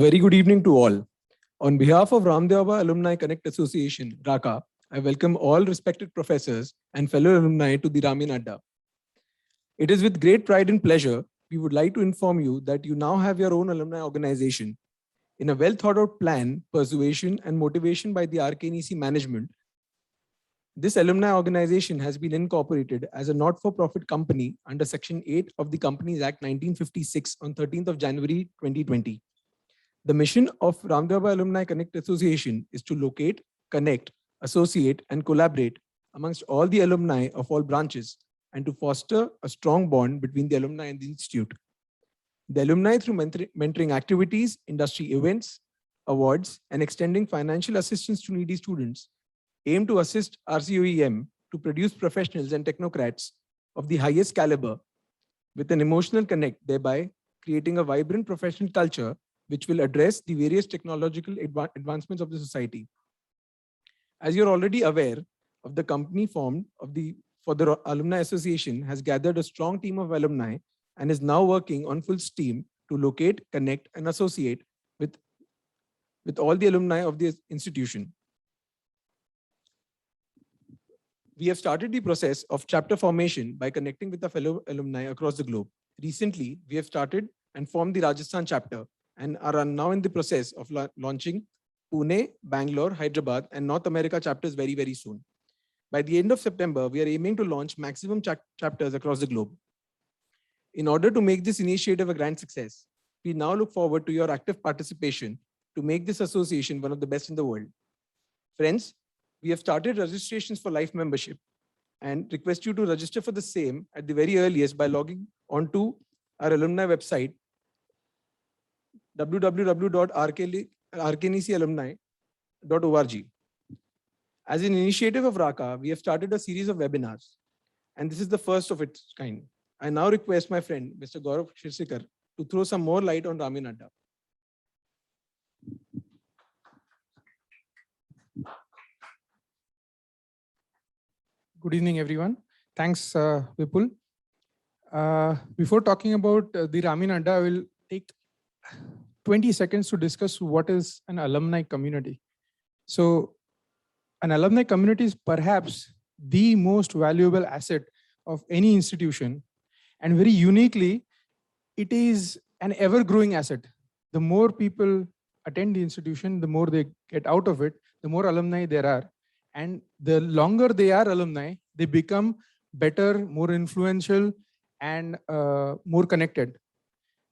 very good evening to all. On behalf of Ramdev Baba Alumni Connect Association, RACA, I welcome all respected professors and fellow alumni to the Ramin Adda. It is with great pride and pleasure we would like to inform you that you now have your own alumni organization. In a well thought out plan, persuasion and motivation by the RKNEC management, this alumni organization has been incorporated as a not-for-profit company under Section 8 of the Companies Act 1956 on 13th of January 2020. The mission of Ramdev Baba Alumni Connect Association is to locate, connect, associate, and collaborate amongst all the alumni of all branches and to foster a strong bond between the alumni and the institute. The alumni, through mentoring activities, industry events, awards, and extending financial assistance to needy students, aim to assist RCOEM to produce professionals and technocrats of the highest caliber with an emotional connect, thereby creating a vibrant professional culture which will address the various technological advancements of the society. As you're already aware of, the company formed for the Alumni Association has gathered a strong team of alumni and is now working on full steam to locate, connect, and associate with all the alumni of the institution. We have started the process of chapter formation by connecting with the fellow alumni across the globe. Recently, we have started and formed the Rajasthan chapter and are now in the process of launching Pune, Bangalore, Hyderabad, and North America chapters very, very soon. By the end of September, we are aiming to launch maximum chapters across the globe. In order to make this initiative a grand success, we now look forward to your active participation to make this association one of the best in the world. Friends, we have started registrations for life membership and request you to register for the same at the very earliest by logging onto our alumni website www.rknecalumni.org. As an initiative of RACA, we have started a series of webinars, and this is the first of its kind. I now request my friend, Mr. Gaurav Shirsikar, to throw some more light on Ramin Adda. Good evening, everyone. Thanks, Vipul. Before talking about the Ramin Adda, I will take 20 seconds to discuss what is an alumni community. So an alumni community is perhaps the most valuable asset of any institution, and very uniquely, it is an ever-growing asset. The more people attend the institution, the more they get out of it, the more alumni there are. And the longer they are alumni, they become better, more influential, and more connected.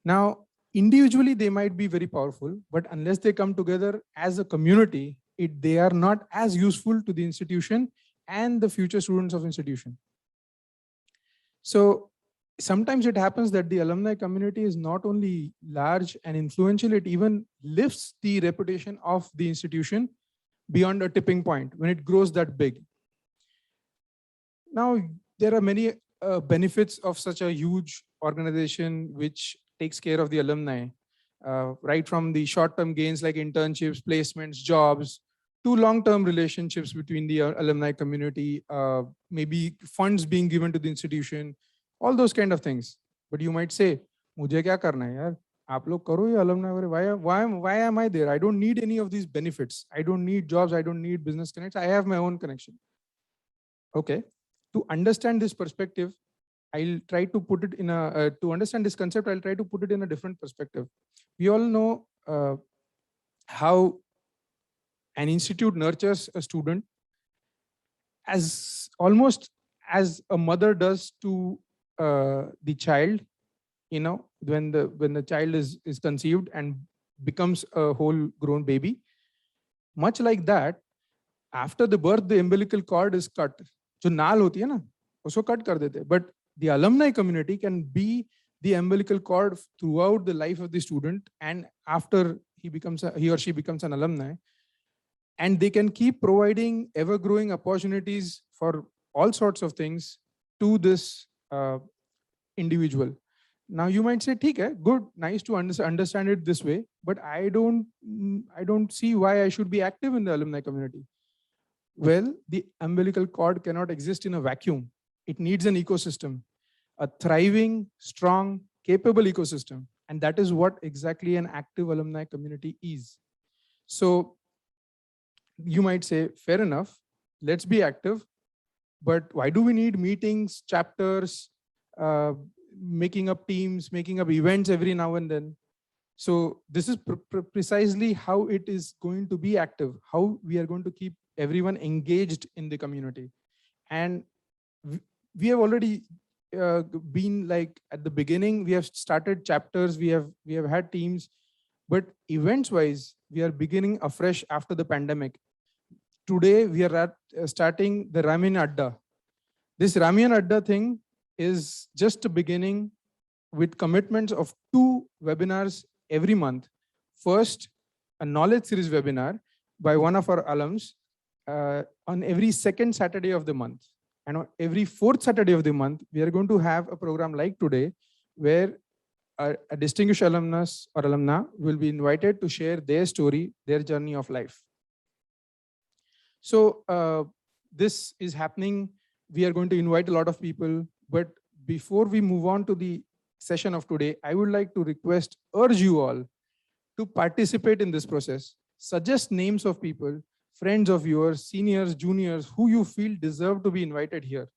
Now, individually, they might be very powerful, but unless they come together as a community, they are not as useful to the institution and the future students of institution. So sometimes it happens that the alumni community is not only large and influential, it even lifts the reputation of the institution beyond a tipping point when it grows that big. Now, there are many benefits of such a huge organization which takes care of the alumni, right from the short-term gains like internships, placements, jobs, to long-term relationships between the alumni community, maybe funds being given to the institution, all those kind of things. But you might say, "Mujhe kya karna hai yaar? Aap log karo ye alumni. Why am I there? I don't need any of these benefits. I don't need jobs. I don't need business connects. I have my own connection." Okay. To understand this perspective, I'll try to put it in to understand this concept, I'll try to put it in a different perspective. We all know how an institute nurtures a student as almost as a mother does to the child, when the child is conceived and becomes a whole grown baby. Much like that, after the birth, the umbilical cord is cut. जो नाल होती है ना, उसको cut कर देते हैं. But the alumni community can be the umbilical cord throughout the life of the student, and after he or she becomes an alumni, and they can keep providing ever-growing opportunities for all sorts of things to this individual. Now you might say, "ठीक है, good, nice to understand it this way, but I don't see why I should be active in the alumni community." Well, the umbilical cord cannot exist in a vacuum. It needs an ecosystem, a thriving, strong, capable ecosystem. And that is what exactly an active alumni community is. So you might say, fair enough, let's be active, but why do we need meetings, chapters, making up teams, making up events every now and then? So this is precisely how it is going to be active, how we are going to keep everyone engaged in the community. And we have already been like at the beginning, we have started chapters, we have had teams, but events wise, we are beginning afresh after the pandemic. Today, we are starting the Ramin Adda. This Ramin Adda thing is just a beginning with commitments of 2 webinars every month. First, a knowledge series webinar by one of our alums on every second Saturday of the month. And on every 4th Saturday of the month, we are going to have a program like today, where a distinguished alumnus or alumna will be invited to share their story, their journey of life. So this is happening. We are going to invite a lot of people. But before we move on to the session of today, I would like to urge you all to participate in this process. Suggest names of people, friends of yours, seniors, juniors, who you feel deserve to be invited here.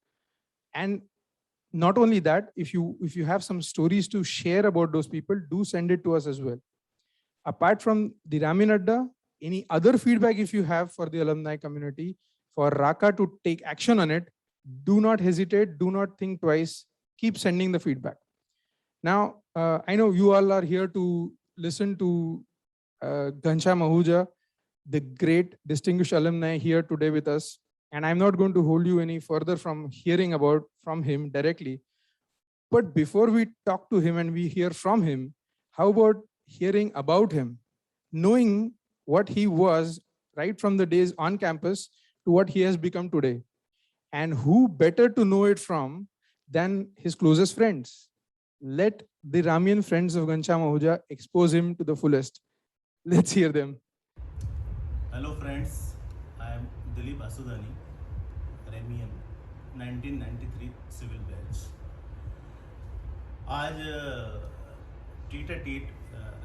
And not only that, if you have some stories to share about those people, do send it to us as well. Apart from the Ramin Adda, any other feedback if you have for the alumni community, for RACA to take action on it, do not hesitate, do not think twice, keep sending the feedback. Now, I know you all are here to listen to Ghanshyam Ahuja, the great distinguished alumni here today with us. And I'm not going to hold you any further from hearing from him directly. But before we talk to him and we hear from him, how about hearing about him, knowing what he was right from the days on campus to what he has become today? And who better to know it from than his closest friends? Let the Ramian friends of Ghanshyam Ahuja expose him to the fullest. Let's hear them. Hello friends, I am Dilip Asudani, Ramian, 1993 civil batch. आज tit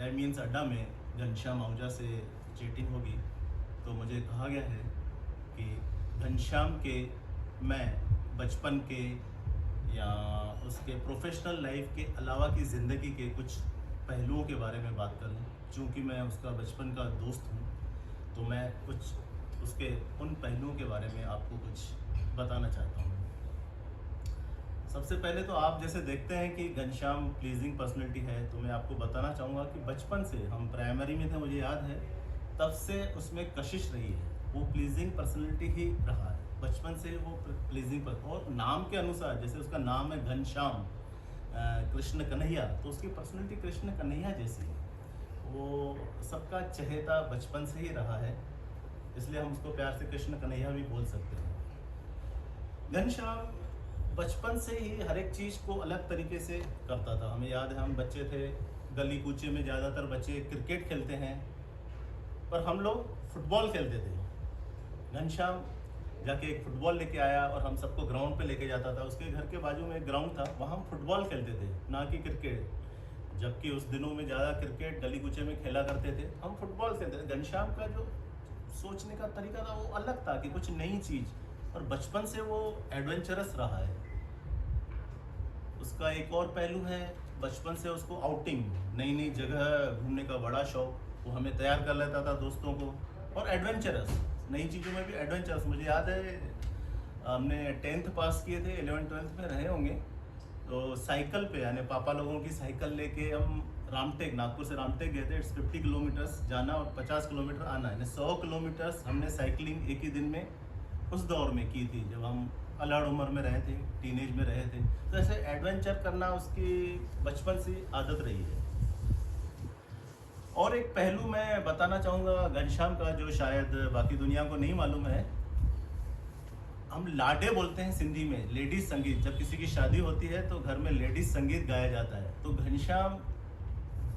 रेमियंस अड्डा में घनश्याम आहूजा से cheating होगी, तो मुझे कहा गया है कि घनश्याम के मैं बचपन के या उसके प्रोफेशनल लाइफ के अलावा की ज़िंदगी के कुछ पहलुओं के बारे में बात करूं। चूँकि मैं उसका बचपन का दोस्त हूं, तो मैं कुछ उसके उन पहलुओं के बारे में आपको कुछ बताना चाहता हूं। सबसे पहले तो आप जैसे देखते हैं कि घनश्याम प्लीजिंग पर्सनैलिटी है, तो मैं आपको बताना चाहूँगा कि बचपन से, हम प्राइमरी में थे मुझे याद है, तब से उसमें कशिश रही है, वो प्लीजिंग पर्सनैलिटी ही रहा है बचपन से, वो प्लीजिंग पर। और नाम के अनुसार, जैसे उसका नाम है घनश्याम कृष्ण कन्हैया, तो उसकी पर्सनैलिटी कृष्ण कन्हैया जैसी है। वो सबका चहेता बचपन से ही रहा है, इसलिए हम उसको प्यार से कृष्ण कन्हैया भी बोल सकते हैं। घनश्याम बचपन से ही हर एक चीज़ को अलग तरीके से करता था। हमें याद है, हम बच्चे थे, गली कूचे में ज़्यादातर बच्चे क्रिकेट खेलते हैं, पर हम लोग फुटबॉल खेलते थे। घनश्याम जाके एक फुटबॉल लेके आया और हम सबको ग्राउंड पे लेके जाता था। उसके घर के बाजू में एक ग्राउंड था, वहाँ हम फुटबॉल खेलते थे, ना कि क्रिकेट। जबकि उस दिनों में ज़्यादा क्रिकेट गली कूचे में खेला करते थे, हम फुटबॉल खेलते थे। घनश्याम का जो सोचने का तरीका था वो अलग था, कि कुछ नई चीज़, और बचपन से वो एडवेंचरस रहा है। उसका एक और पहलू है, बचपन से उसको आउटिंग, नई नई जगह घूमने का बड़ा शौक, वो हमें तैयार कर लेता था दोस्तों को। और एडवेंचरस, नई चीज़ों में भी एडवेंचरस। मुझे याद है, हमने 10th पास किए थे, 11th 12th में रहे होंगे, तो साइकिल पे, यानी पापा लोगों की साइकिल लेके हम रामटेक, नागपुर से रामटेक गए थे। इट्स 50 किलोमीटर्स जाना और 50 किलोमीटर आना, यानी 100 किलोमीटर्स हमने साइकिलिंग एक ही दिन में उस दौर में की थी, जब हम अलग उम्र में रहे थे, टीनेज में रहे थे। तो ऐसे एडवेंचर करना उसकी बचपन से आदत रही है। और एक पहलू मैं बताना चाहूँगा घनश्याम का, जो शायद बाकी दुनिया को नहीं मालूम है। हम लाडे बोलते हैं सिंधी में, लेडीज संगीत। जब किसी की शादी होती है तो घर में लेडीज संगीत गाया जाता है, तो घनश्याम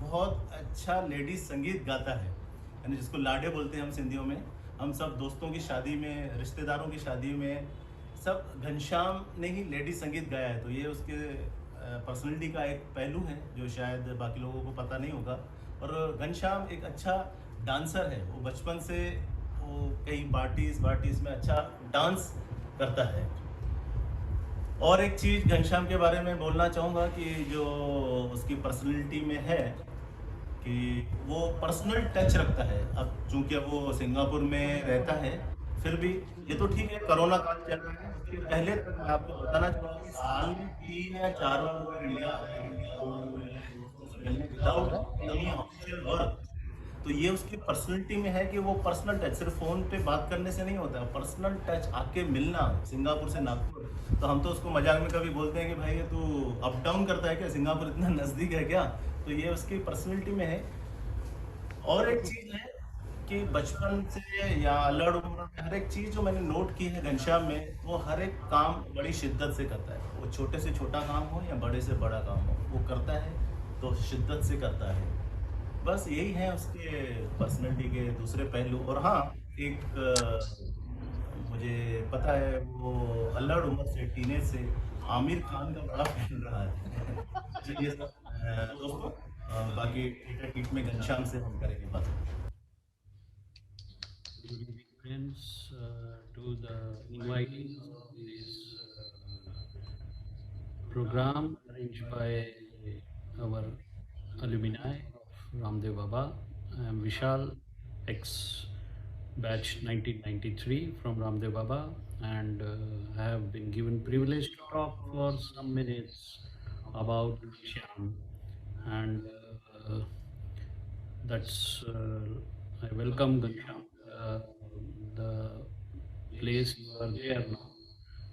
बहुत अच्छा लेडीज संगीत गाता है, यानी जिसको लाडे बोलते हैं हम सिंधियों में। हम सब दोस्तों की शादी में, रिश्तेदारों की शादी में, सब घनश्याम ने ही लेडीज संगीत गाया है। तो ये उसके पर्सनैलिटी का एक पहलू है जो शायद बाकी लोगों को पता नहीं होगा। और घनश्याम एक अच्छा डांसर है, वो बचपन से वो कई पार्टीज में अच्छा डांस करता है। और एक चीज़ घनश्याम के बारे में बोलना चाहूँगा कि जो उसकी पर्सनैलिटी में है कि वो पर्सनल टच रखता है। अब चूंकि अब वो सिंगापुर में रहता है, फिर भी ये तो ठीक है, कोरोना काल चल रहा है, उसके पहले तक मैं आपको बताना चाहूँगा कि साल में 3 या 4 बार वो इंडिया आता है दोस्तों से मिलने विदाउट एनी ऑफिशियल वर्क। तो ये उसकी पर्सनैलिटी में है कि वो पर्सनल टच सिर्फ फ़ोन पे बात करने से नहीं होता है, पर्सनल टच आके मिलना सिंगापुर से नागपुर। तो हम तो उसको मजाक में कभी बोलते हैं कि भाई ये तू अप डाउन करता है क्या, सिंगापुर इतना नज़दीक है क्या। तो ये उसकी पर्सनैलिटी में है। और एक चीज़ है कि बचपन से या अल्लड़ उम्र में हर एक चीज़ जो मैंने नोट की है घनश्याम में, वो हर एक काम बड़ी शिद्दत से करता है। वो छोटे से छोटा काम हो या बड़े से बड़ा काम हो, वो करता है तो शिद्दत से करता है। बस यही है उसके पर्सनैलिटी के दूसरे पहलू। और हाँ, एक मुझे पता है वो अल्लड़ उम्र से टीनेज से आमिर खान का बड़ा फैन रहा है। चलिए दोस्तों, बाकी टीट में घनश्याम से हम करेंगे बात। Good evening, friends, to the invitees of this program arranged by our alumni of Ramdev Baba. I am Vishal, ex batch 1993 from Ramdev Baba, and I have been given privilege to talk for some minutes about Shyam, and that's I welcome Ghanshyam. The place you are there now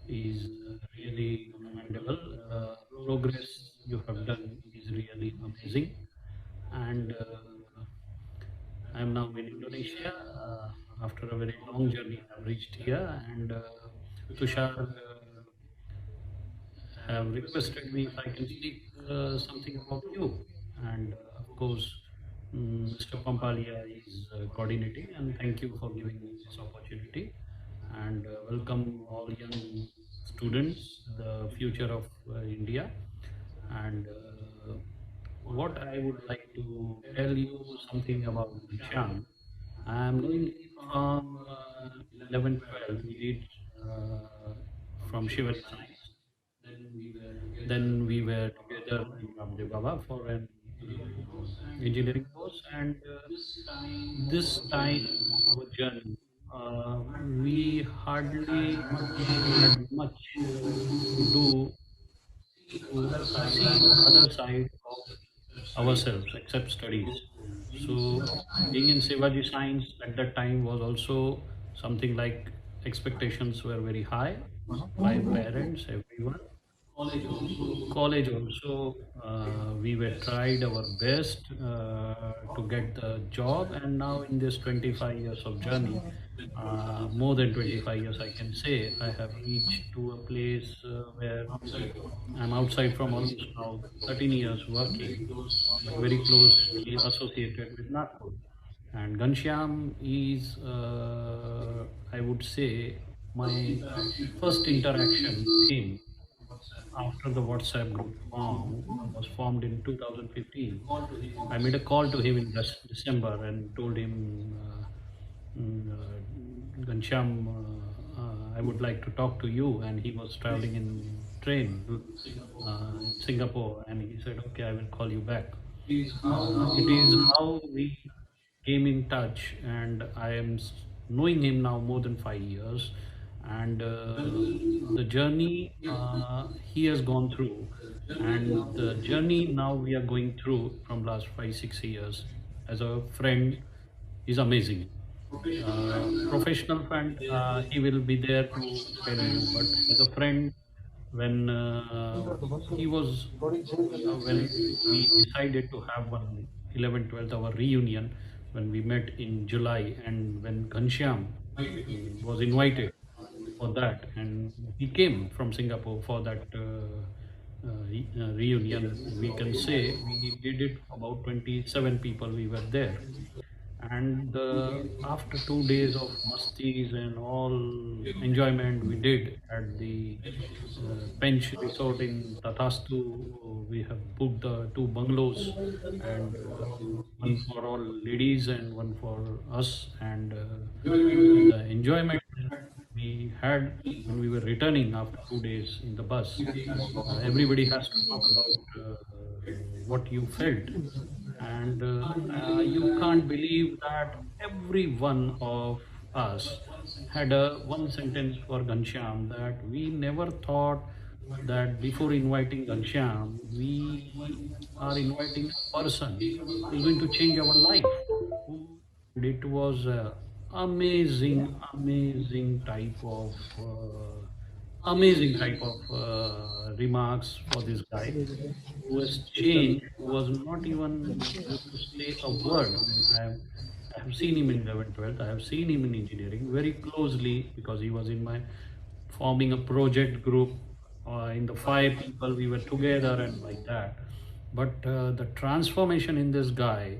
is really commendable. Progress you have done is really amazing, and I am now in Indonesia. After a very long journey, I have reached here, and Tushar have requested me if I can speak something about you. And of course, Mr. Pampalia is coordinating, and thank you for giving me this opportunity. And welcome all young students, the future of India. And what I would like to tell you something about Shyam. I am knowing him from 11, 12. We did from Shivari Science. Then we were together in Ramdev Baba for an engineering course, and this time our journey, we hardly had much to do to see the other side of ourselves except studies. So being in Shivaji Science at that time was also something like expectations were very high by parents, everyone. College also, we were tried our best to get the job, and now in this 25 years of journey, more than 25 years I can say, I have reached to a place where I'm outside from almost now 13 years working, but very closely associated with Nagpur. And Ghanshyam is, I would say, my first interaction with him after the WhatsApp group was formed in 2015. I made a call to him in December and told him, Ghanshyam, I would like to talk to you. And he was traveling in train in Singapore, and he said, okay, I will call you back. It is how we came in touch, and I am knowing him now more than 5 years, and the journey he has gone through, and the journey now we are going through from last 5 6 years as a friend is amazing. Professional friend, he will be there to tell you, but as a friend, when he was when we decided to have one 11 12th our reunion, when we met in July, and when Ghanshyam was invited for that, and he came from Singapore for that reunion. We can say we did it about 27 people we were there, And after 2 days of mastis and all enjoyment we did at the Pench Resort in Tatastu, we have booked the two bungalows, and one for all ladies and one for us. And the enjoyment we had when we were returning after 2 days in the bus, everybody has to talk about what you felt. And you can't believe that every one of us had a one sentence for Ghanshyam, that we never thought that before inviting Ghanshyam, we are inviting a person who's going to change our life. And it was a amazing type of remarks for this guy who has changed, who was not even able to say a word. I have seen him in 11th, 12th, I have seen him in engineering very closely because he was in my forming a project group. In the 5 people we were together and like that. But the transformation in this guy,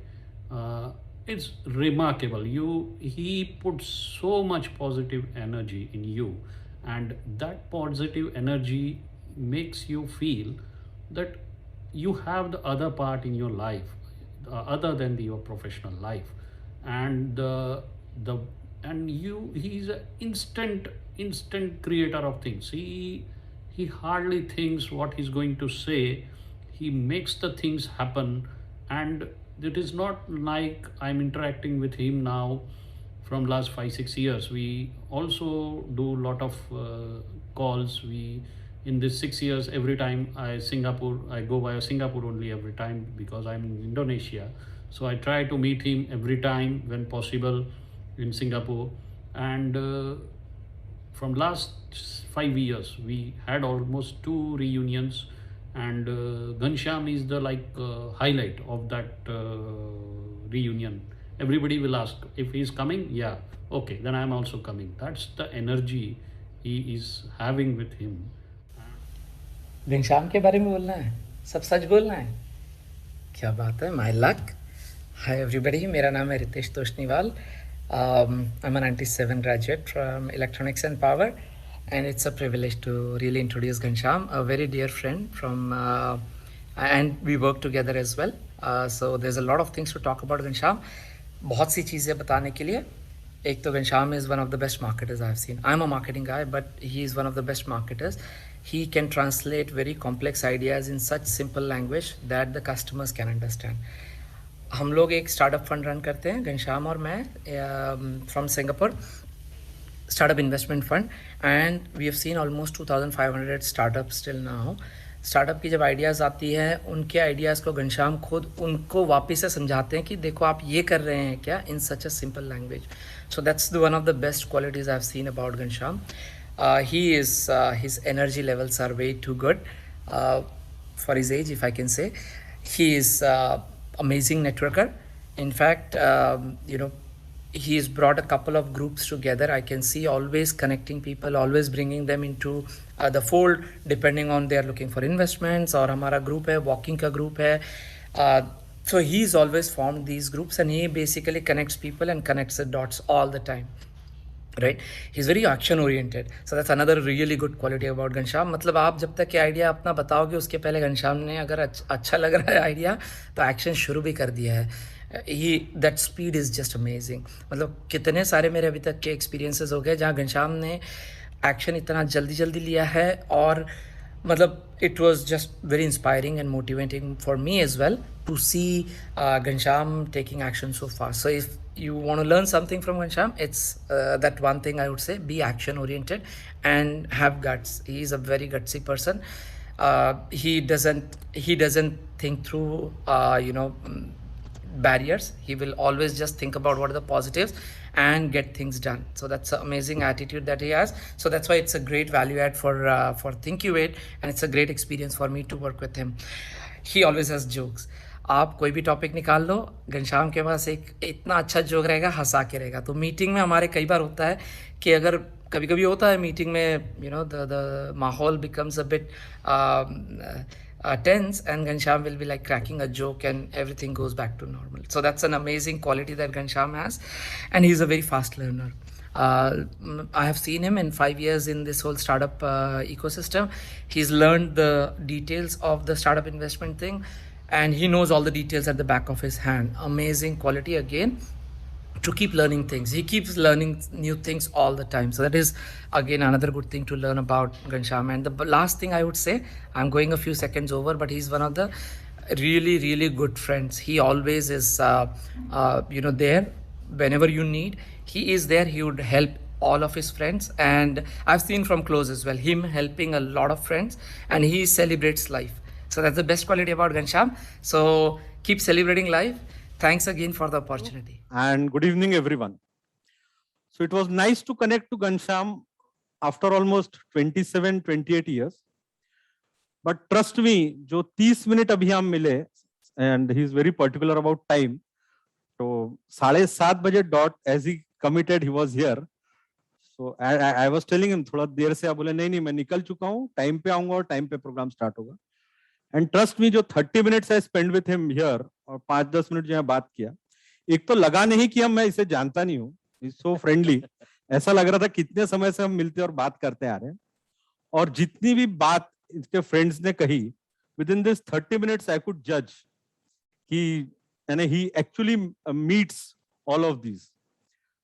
it's remarkable. He puts so much positive energy in you, and that positive energy makes you feel that you have the other part in your life, other than your professional life. And the and you he's an instant creator of things. He hardly thinks what he's going to say. He makes the things happen. And it is not like I'm interacting with him now from last 5 6 years. We also do a lot of calls. We in this 6 years, every time I go via Singapore only every time because I'm in Indonesia. So I try to meet him every time when possible in Singapore. And from last 5 years, we had almost 2 reunions, and Ghanshyam is the highlight of that reunion. Everybody will ask if he's coming. Yeah, okay, then I'm also coming. That's the energy he is having with him. Ghanshyam के बारे में बोलना है, सब सच बोलना है. क्या बात है, माय लक. हाय एवरीबॉडी, मेरा नाम है Ritesh Toshniwal. I am a 97 graduate from electronics and power, and it's a privilege to really introduce Ghanshyam, a very dear friend from and we work together as well. So there's a lot of things to talk about Ghanshyam. बहुत सी चीज़ें बताने के लिए. एक तो Ghanshyam is one of the best marketers I've seen. I'm a marketing guy, but he is one of the best marketers. He can translate very complex ideas in such simple language that the customers can understand. हम लोग एक startup fund run करते हैं, घनश्याम और मैं, from Singapore, startup investment fund, and we have seen almost 2500 startups till now. Startup की जब ideas आती हैं, उनके आइडियाज़ को घनश्याम खुद उनको वापस से समझाते हैं कि देखो आप ये कर रहे हैं क्या, in such a simple language. So that's one of the best qualities I have seen about Ghanshyam. His energy levels are way too good for his age, if I can say. He is amazing networker. In fact, he's brought a couple of groups together. I can see always connecting people, always bringing them into the fold, depending on they are looking for investments. और हमारा group है, walking का group है. So he's always formed these groups, and he basically connects people and connects the dots all the time. Right? He's very action oriented. So that's another really good quality about Ghanshyam. मतलब आप जब तक ये idea अपना बताओगे, उसके पहले घनश्याम ने अगर अच्छा लग रहा है आइडिया, तो एक्शन शुरू भी कर दिया है. That speed is just amazing. मतलब कितने सारे मेरे अभी तक के एक्सपीरियंसेस हो गए जहाँ घनश्याम ने एक्शन इतना जल्दी लिया है, और मतलब it was just very inspiring and motivating for me as well to see Ghanshyam taking action so fast. So if you want to learn something from Ghanshyam, it's that one thing I would say: be action oriented and have guts. He is a very gutsy person. He doesn't think through barriers. He will always just think about what are the positives and get things done. So that's an amazing attitude that he has. So that's why it's a great value add for Thinquvate, and it's a great experience for me to work with him. He always has jokes. आप कोई भी topic निकाल लो, घनश्याम के पास एक इतना अच्छा joke रहेगा, हंसा के रहेगा. तो मीटिंग में हमारे कई बार होता है कि अगर कभी होता है मीटिंग में, द माहौल becomes a bit tense, and Ghanshyam will be like cracking a joke and everything goes back to normal. So that's an amazing quality that Ghanshyam has, and he's a very fast learner. I have seen him in 5 years in this whole startup ecosystem. He's learned the details of the startup investment thing, and he knows all the details at the back of his hand. Amazing quality again, to keep learning things. He keeps learning new things all the time. So that is again another good thing to learn about Ghanshyam. And the last thing I would say, I'm going a few seconds over, but he's one of the really good friends. He always is there whenever you need. He is there. He would help all of his friends, and I've seen from close as well him helping a lot of friends, and he celebrates life. So that's the best quality about Ghanshyam. So keep celebrating life. Thanks again for the opportunity. And good evening, everyone. So it was nice to connect to Ghanshyam after almost 27, 28 years. But trust me, जो 30 minute अभी हम मिले, and he is very particular about time. So 7:30 बजे dot, as he committed, he was here. So I was telling him थोड़ा देर से, आप बोले नहीं मैं निकल चुका हूँ, टाइम पे आऊंगा और टाइम पे प्रोग्राम स्टार्ट होगा. And trust me, जो 30 minutes I spent with him here और 5-10 मिनट जो है बात किया, एक तो लगा नहीं कि मैं इसे जानता नहीं हूँ, he's so friendly. ऐसा लग रहा था कितने समय से हम मिलते और बात करते आ रहे हैं. और जितनी भी बात इसके फ्रेंड्स ने कही, within this 30 minutes I could judge he actually meets all of these.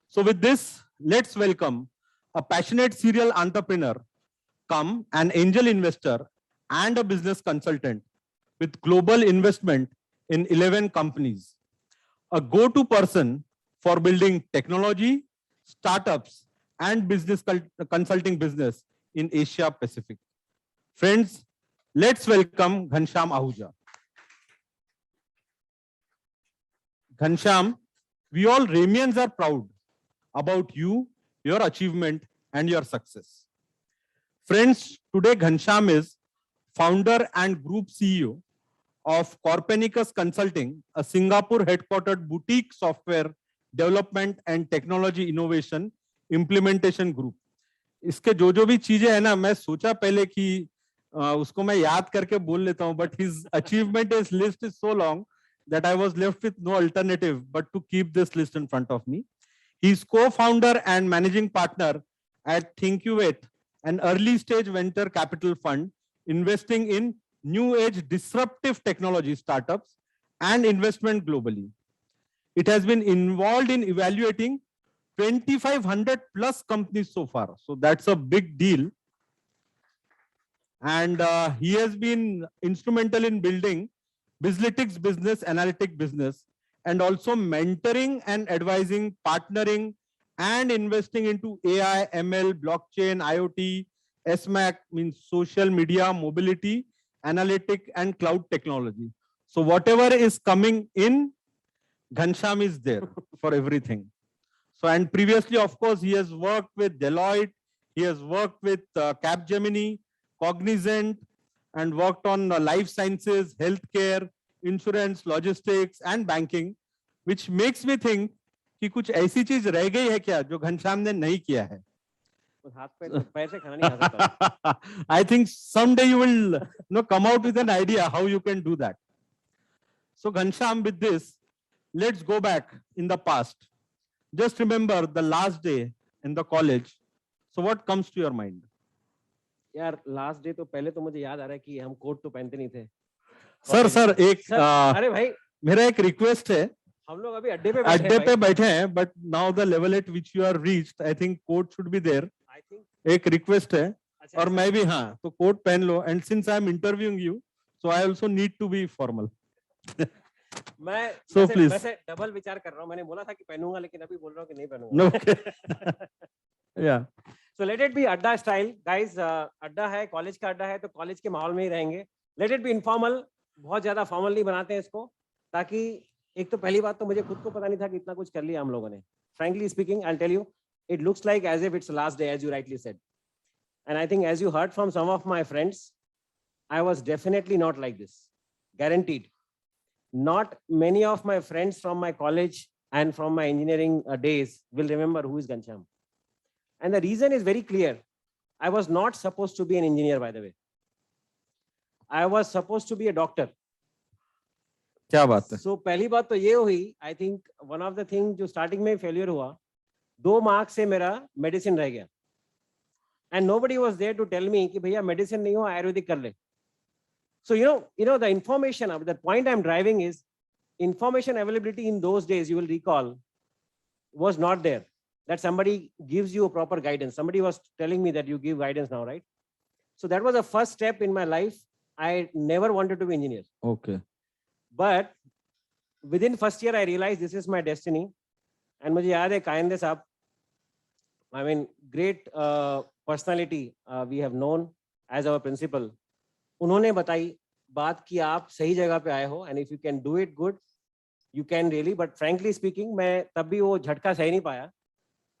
So with this, let's welcome a passionate serial entrepreneur, come an angel investor and a business consultant with global investment in 11 companies, a go-to person for building technology, startups, and business consulting business in Asia Pacific. Friends, let's welcome Ghanshyam Ahuja. Ghanshyam, we all Ramians are proud about you, your achievement, and your success. Friends, today Ghanshyam is founder and group CEO of Corpenicus Consulting, a Singapore headquartered boutique software development and technology innovation implementation group. इसके जो भी चीजें है ना, मैं सोचा पहले कि उसको मैं याद करके बोल लेता हूं, but his achievement list is so long that I was left with no alternative but to keep this list in front of me. He is co-founder and managing partner at Thinquvate, an early stage venture capital fund investing in new age disruptive technology startups and investment globally. It has been involved in evaluating 2,500 plus companies so far. So that's a big deal. And he has been instrumental in building Bizlytics business, analytic business, and also mentoring and advising, partnering and investing into AI, ML, blockchain, IoT, SMAC means social media, mobility, analytic and cloud technology. So whatever is coming in, Ghanshyam is there for everything. So, and previously, of course, he has worked with Deloitte, he has worked with Capgemini, Cognizant, and worked on life sciences, healthcare, insurance, logistics, and banking, which makes me think कि कुछ ऐसी चीज रह गई है क्या जो घनश्याम ने नहीं किया है. हाथ पे पैर से खाना नहीं खा सकता. I think someday you will come out with an idea how you can do that. So Ghanshyam, with this, let's go back in the past. Just remember the last day in the college. So what comes to your mind? यार last day तो पहले तो मुझे याद आ रहा है कि हम कोट तो पहनते नहीं थे. सर एक अरे भाई मेरा एक रिक्वेस्ट है. हम लोग अभी अड्डे पे बैठे हैं, but now the level at which you are reached, I think coat should be there. I think एक रिक्वेस्ट है. अच्छा, और मैं भी हाँ तो कोट पहन लो. And since I am interviewing you, so I also need to be formal. मैं So please. वैसे डबल विचार कर रहा हूँ. मैंने बोला था कि पहनूंगा लेकिन अभी बोल रहा हूँ कि नहीं पहनूंगा. No, okay. Yeah. So let it be अड्डा स्टाइल गाइस. अड्डा है, कॉलेज का अड्डा है तो कॉलेज के माहौल में ही रहेंगे. Let it be informal. बहुत ज्यादा फॉर्मल नहीं बनाते हैं इसको, ताकि एक तो पहली बात तो मुझे खुद को पता नहीं था कि इतना कुछ कर लिया हम लोगों ने. Frankly speaking, I'll tell you, it looks like as if it's the last day, as you rightly said. And I think as you heard from some of my friends, I was definitely not like this. Guaranteed. Not many of my friends from my college and from my engineering days will remember who is Ghanshyam. And the reason is very clear. I was not supposed to be an engineer, by the way. I was supposed to be a doctor. क्या बात है? So पहली बात तो ये हुई, I think one of the things जो starting में failure हुआ, 2 मार्क्स से मेरा मेडिसिन रह गया. And nobody was there to tell me कि भैया मेडिसिन नहीं हो, आयुर्वेदिक कर ले. So you know the information, the point I'm driving is information availability in those days, you will recall, was not there. That somebody gives you a proper guidance. Somebody was telling me that you give guidance now, right? So that was the first step in my life. I never wanted to be engineer. Okay. But within first year, I realized this is my destiny. And मुझे याद है कायंदे साहब, I mean, great personality we have known as our principal. उन्होंने बताई बात कि आप सही जगह पे आए हो, and if you can do it good, you can really. But frankly speaking, मैं तब भी वो झटका सही नहीं पाया.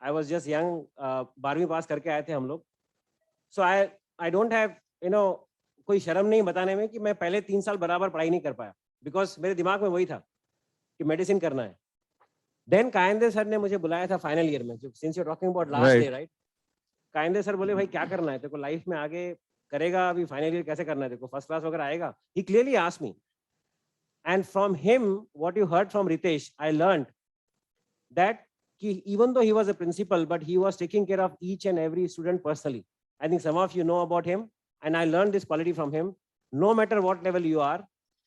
I was just young, 12वीं पास करके आए थे हम लोग. So I don't have, कोई शर्म नहीं बताने में कि मैं पहले 3 साल बराबर पढ़ाई नहीं कर पाया, because मेरे दिमाग में वही था कि मेडिसिन करना है. Then कायंदे सर ने मुझे बुलाया था फाइनल ईयर में, since you're talking about last day, right? Kayande sir बोले भाई क्या करना है तेरे को लाइफ में, आगे करेगा अभी फाइनल ईयर कैसे करना है तेरे को, फर्स्ट क्लास वगैरह आएगा? He clearly asked me. And from him, what you heard from Ritesh, I learned that even though he was a principal, but he was taking care of each and every student personally. I think some of you know about him, and I learned this quality from him. No matter what level you are,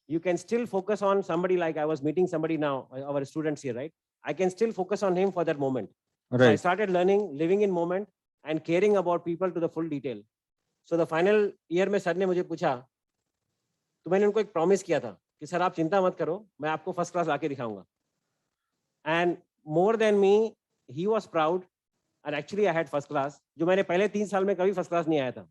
you can still focus on somebody. Like I was meeting somebody now, our students here, right? I can still focus on him for that moment. Right. So I started learning, living in moment and caring about people to the full detail. So the final year में sir ने मुझे पूछा, तो मैंने उनको एक promise किया था कि सर आप चिंता मत करो, मैं आपको फर्स्ट क्लास लाके दिखाऊंगा. And more than me, he was proud, and actually I had first class, जो मैंने पहले 3 साल में कभी फर्स्ट क्लास नहीं आया था.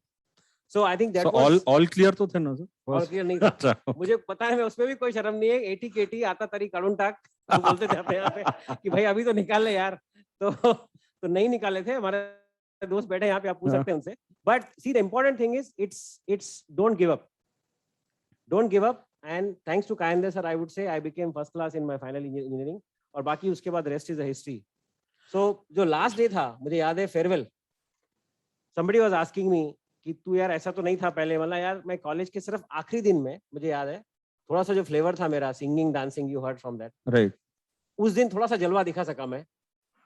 So I think that So was all clear तो थे ना सर? all clear नहीं था. मुझे पता है, मैं उसमें भी कोई शर्म नहीं है. 80 केटी आता तरी कानून टाक बोलते थे अपने यहाँ पे कि भाई अभी तो निकाल ले यार. तो नहीं निकाले थे. हमारे दोस्त बैठे यहाँ पे, आप पूछ सकते हैं उनसे. But see, the important thing is it's don't give up. Don't give up. And thanks to Kayande sir, I would say I became first class in my final engineering. और बाकी उसके बाद rest is a history. So जो last day था, मुझे याद है farewell. Somebody was asking me कि तू यार ऐसा तो नहीं था पहले, मतलब यार मैं कॉलेज के सिर्फ आखिरी दिन में, मुझे याद है थोड़ा सा जो फ्लेवर था मेरा, singing dancing, you heard from that. Right. उस दिन थोड़ा सा जलवा दिखा सका मैं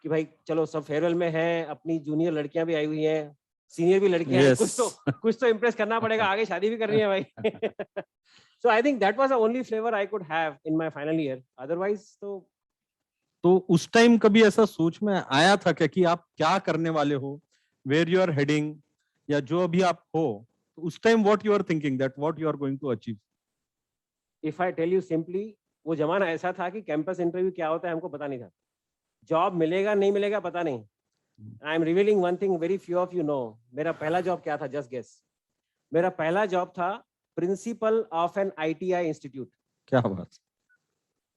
कि भाई चलो सब फेयरवेल में है, अपनी जूनियर लड़कियां भी आई हुई हैं, सीनियर भी लड़कियां हैं, कुछ तो इम्प्रेस करना पड़ेगा, आगे शादी भी करनी है भाई. So I think that was the only flavor I could have in my final year. Otherwise तो उस टाइम कभी ऐसा सोच में आया था क्या कि आप क्या करने वाले हो, where you are heading, या जो अभी आप हो, उस time what you are thinking that what you are going to achieve? if I tell you simply, वो जमाना ऐसा था कि कैंपस इंटरव्यू क्या होता है हमको पता नहीं था. जॉब मिलेगा नहीं मिलेगा पता नहीं. I am revealing one thing, very few of you know. मेरा पहला जॉब क्या था, जस्ट गेस. मेरा पहला जॉब था principal of an ITI institute. क्या बात?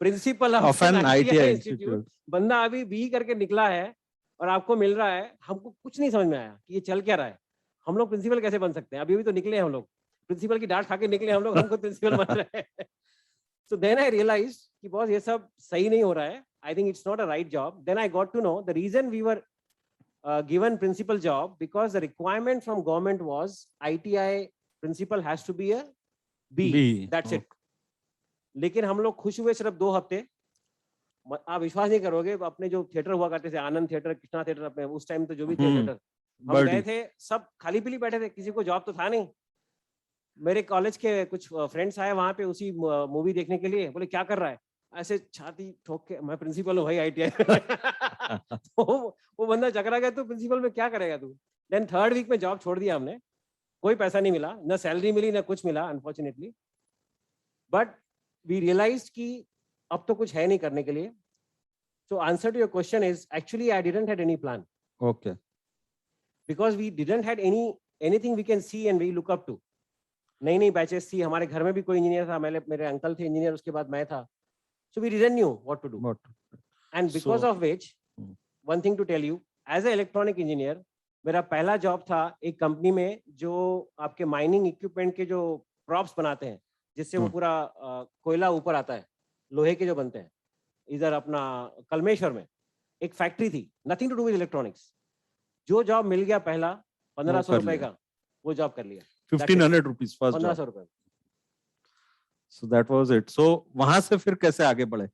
Principal of an ITI institute. बंदा अभी BE करके निकला है और आपको मिल रहा है. हमको कुछ नहीं समझ में आया कि ये चल क्या रहा है. हम लोग प्रिंसिपल कैसे बन सकते हैं? अभी तो निकले हम लोग, प्रिंसिपल की डांट खा के निकले हम लोग, हमको प्रिंसिपल बन रहे हैं. So then I realized कि बॉस ये सब सही नहीं हो रहा है. I think it's not a right job. Then I got to know the reason we were given principal job, because the requirement from government was ITI principal has to be a B. That's it. लेकिन हम लोग खुश हुए सिर्फ 2 हफ्ते. आप विश्वास नहीं करोगे, अपने जो थिएटर हुआ करते थे, आनंद थिएटर, कृष्णा थिएटर, अपने उस टाइम तो जो भी थिएटर, हम गए थे, सब खाली पीली बैठे थे, किसी को जॉब तो था नहीं. मेरे कॉलेज के कुछ फ्रेंड्स आए वहां पे उसी मूवी देखने के लिए, बोले क्या कर रहा है, ऐसे छाती ठोक के, मैं प्रिंसिपल हूँ भाई ITI. तो वो बंदा चकरा गया, तू प्रिंसिपल में क्या करेगा तू. देन 3rd वीक में जॉब छोड़ दिया हमने. कोई पैसा नहीं मिला, ना सैलरी मिली ना कुछ मिला, अनफॉर्चुनेटली. बट वी रियलाइज्ड कि अब तो कुछ है नहीं करने के लिए. So answer to your question is, actually I didn't had any plan. Okay. Because we didn't had anything we can see and we look up to. नई बैचेस थी, हमारे घर में भी कोई इंजीनियर था, मेरे अंकल थे इंजीनियर, उसके बाद मैं था. So we didn't knew what to do. And because of which, one thing to tell you, as an electronic engineer, मेरा पहला जॉब था एक कंपनी में जो आपके माइनिंग इक्विपमेंट के जो प्रॉप्स बनाते हैं, जिससे वो पूरा कोयला ऊपर आता है, लोहे के जो बनते हैं, इधर अपना कलमेश्वर में एक फैक्ट्री थी, nothing to do with electronics. जो जॉब मिल गया पहला 1500 रुपए का, वो जॉब कर लिया. 1500 rupees first job. 1500 रुपए. So that was it. So वहां से फिर कैसे आगे बढ़े?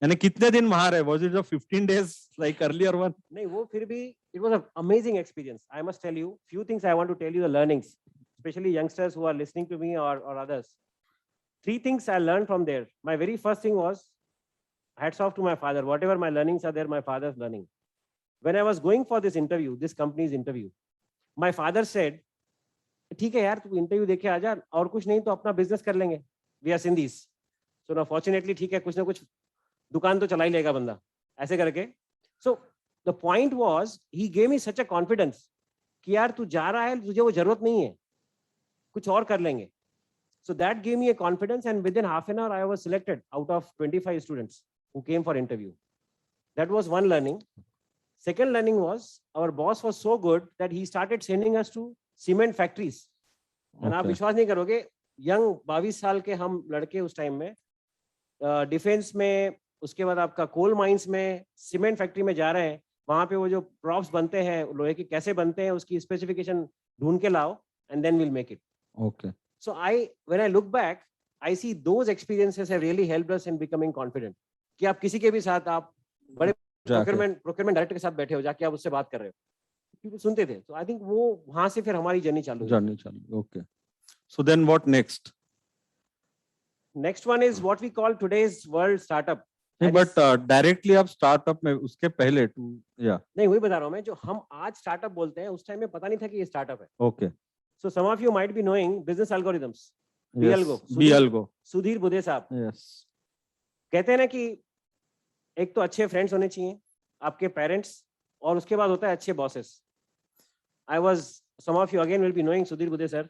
यानी कितने दिन वहां रहे? Was it a 15 days like earlier one? नहीं, वो फिर भी it was an amazing experience. I must tell you few things I want to tell you the learnings, especially youngsters who are listening to me or others. 3 things I learned from there. My very first thing was hats off to my father. Whatever my learnings are there, my father's learning. When I was going for this interview, this company's interview, my father said, ठीक है यार, तू interview देके आ जा, और कुछ नहीं तो अपना बिजनेस कर लेंगे. We are Sindhis. So now fortunately ठीक है, कुछ ना कुछ दुकान तो चला ही लेगा बंदा, ऐसे करके. So the point was he gave me such a confidence कि यार तू जा रहा है, तुझे वो जरूरत नहीं है, कुछ और कर लेंगे. So that gave me a confidence, and within half an hour I was selected out of 25 students who came for interview. That was one learning. Second learning was our boss was so good that he started sending us to cement factories. And आप विश्वास नहीं करोगे, young 22 साल के हम लड़के उस time में डिफेंस में, उसके बाद आपका कोल माइंस में, सीमेंट फैक्ट्री में जा रहे हैं. वहां पे वो जो प्रॉप्स बनते हैं लोहे के, कैसे बनते हैं, उसकी स्पेसिफिकेशन ढूंढ के लाओ, and then will make it. Okay. So when I look back, I see those experiences have really helped us in becoming confident. कि आप किसी के भी साथ, आप बड़े प्रोक्योरमेंट डायरेक्टर के साथ बैठे हो, जाके आप उससे बात कर रहे हो, people सुनते थे. तो आई थिंक वो वहां से फिर हमारी जर्नी चालू हुई. Okay. So then what next? Next one is what we call today's world startup. नहीं, but directly आप startup में उसके पहले नहीं, वही बता रहा हूँ मैं, जो हम आज स्टार्टअप बोलते हैं उस टाइम में पता नहीं था कि ये स्टार्टअप है. Okay. So some of you might be knowing business algorithms. Yes. BLGO. Sudhir बुधे साहब. Yes. कहते हैं ना कि एक तो अच्छे फ्रेंड्स होने चाहिए, आपके पेरेंट्स, और उसके बाद होता है अच्छे bosses. I was, some of you again will be knowing Sudhir Budhe sir,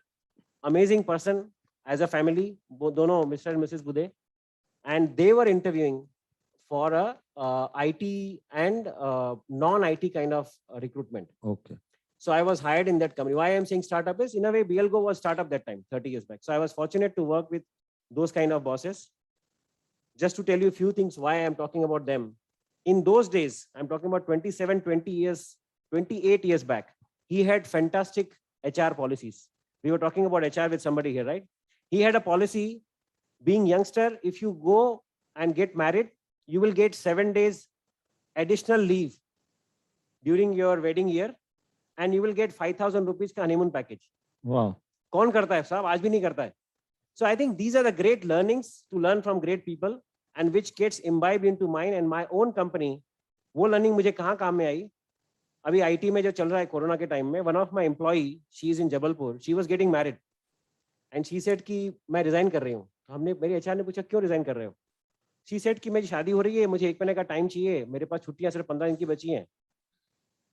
amazing person as a family, दोनों Mr. and Mrs. Budhe, and they were interviewing for a IT and non-IT kind of recruitment. Okay. So I was hired in that company. Why I am saying startup is, in a way, BLGO was startup that time, 30 years back. So I was fortunate to work with those kind of bosses. Just to tell you a few things why I am talking about them. In those days, I'm talking about 28 years back, he had fantastic HR policies. We were talking about HR with somebody here, right? He had a policy, being youngster, if you go and get married, you will get 7 days additional leave during your wedding year, and you will get 5,000 rupees का honeymoon package. Wow. कौन करता है साहब? आज भी नहीं करता है. So I think these are the great learnings to learn from great people, and which gets imbibed into mine and my own company. वो learning मुझे कहाँ काम में आई? अभी IT में जो चल रहा है कोरोना के टाइम में, one of my employee, she is in Jabalpur, she was getting married, and she said कि मैं रिजाइन कर रही हूँ. हमने, मेरी HR ने पूछा क्यों रिजाइन कर रहे हो? She said कि मेरी शादी हो रही है, मुझे 1 महीने का टाइम चाहिए, मेरे पास छुट्टियां सिर्फ 15 दिन की बची हैं.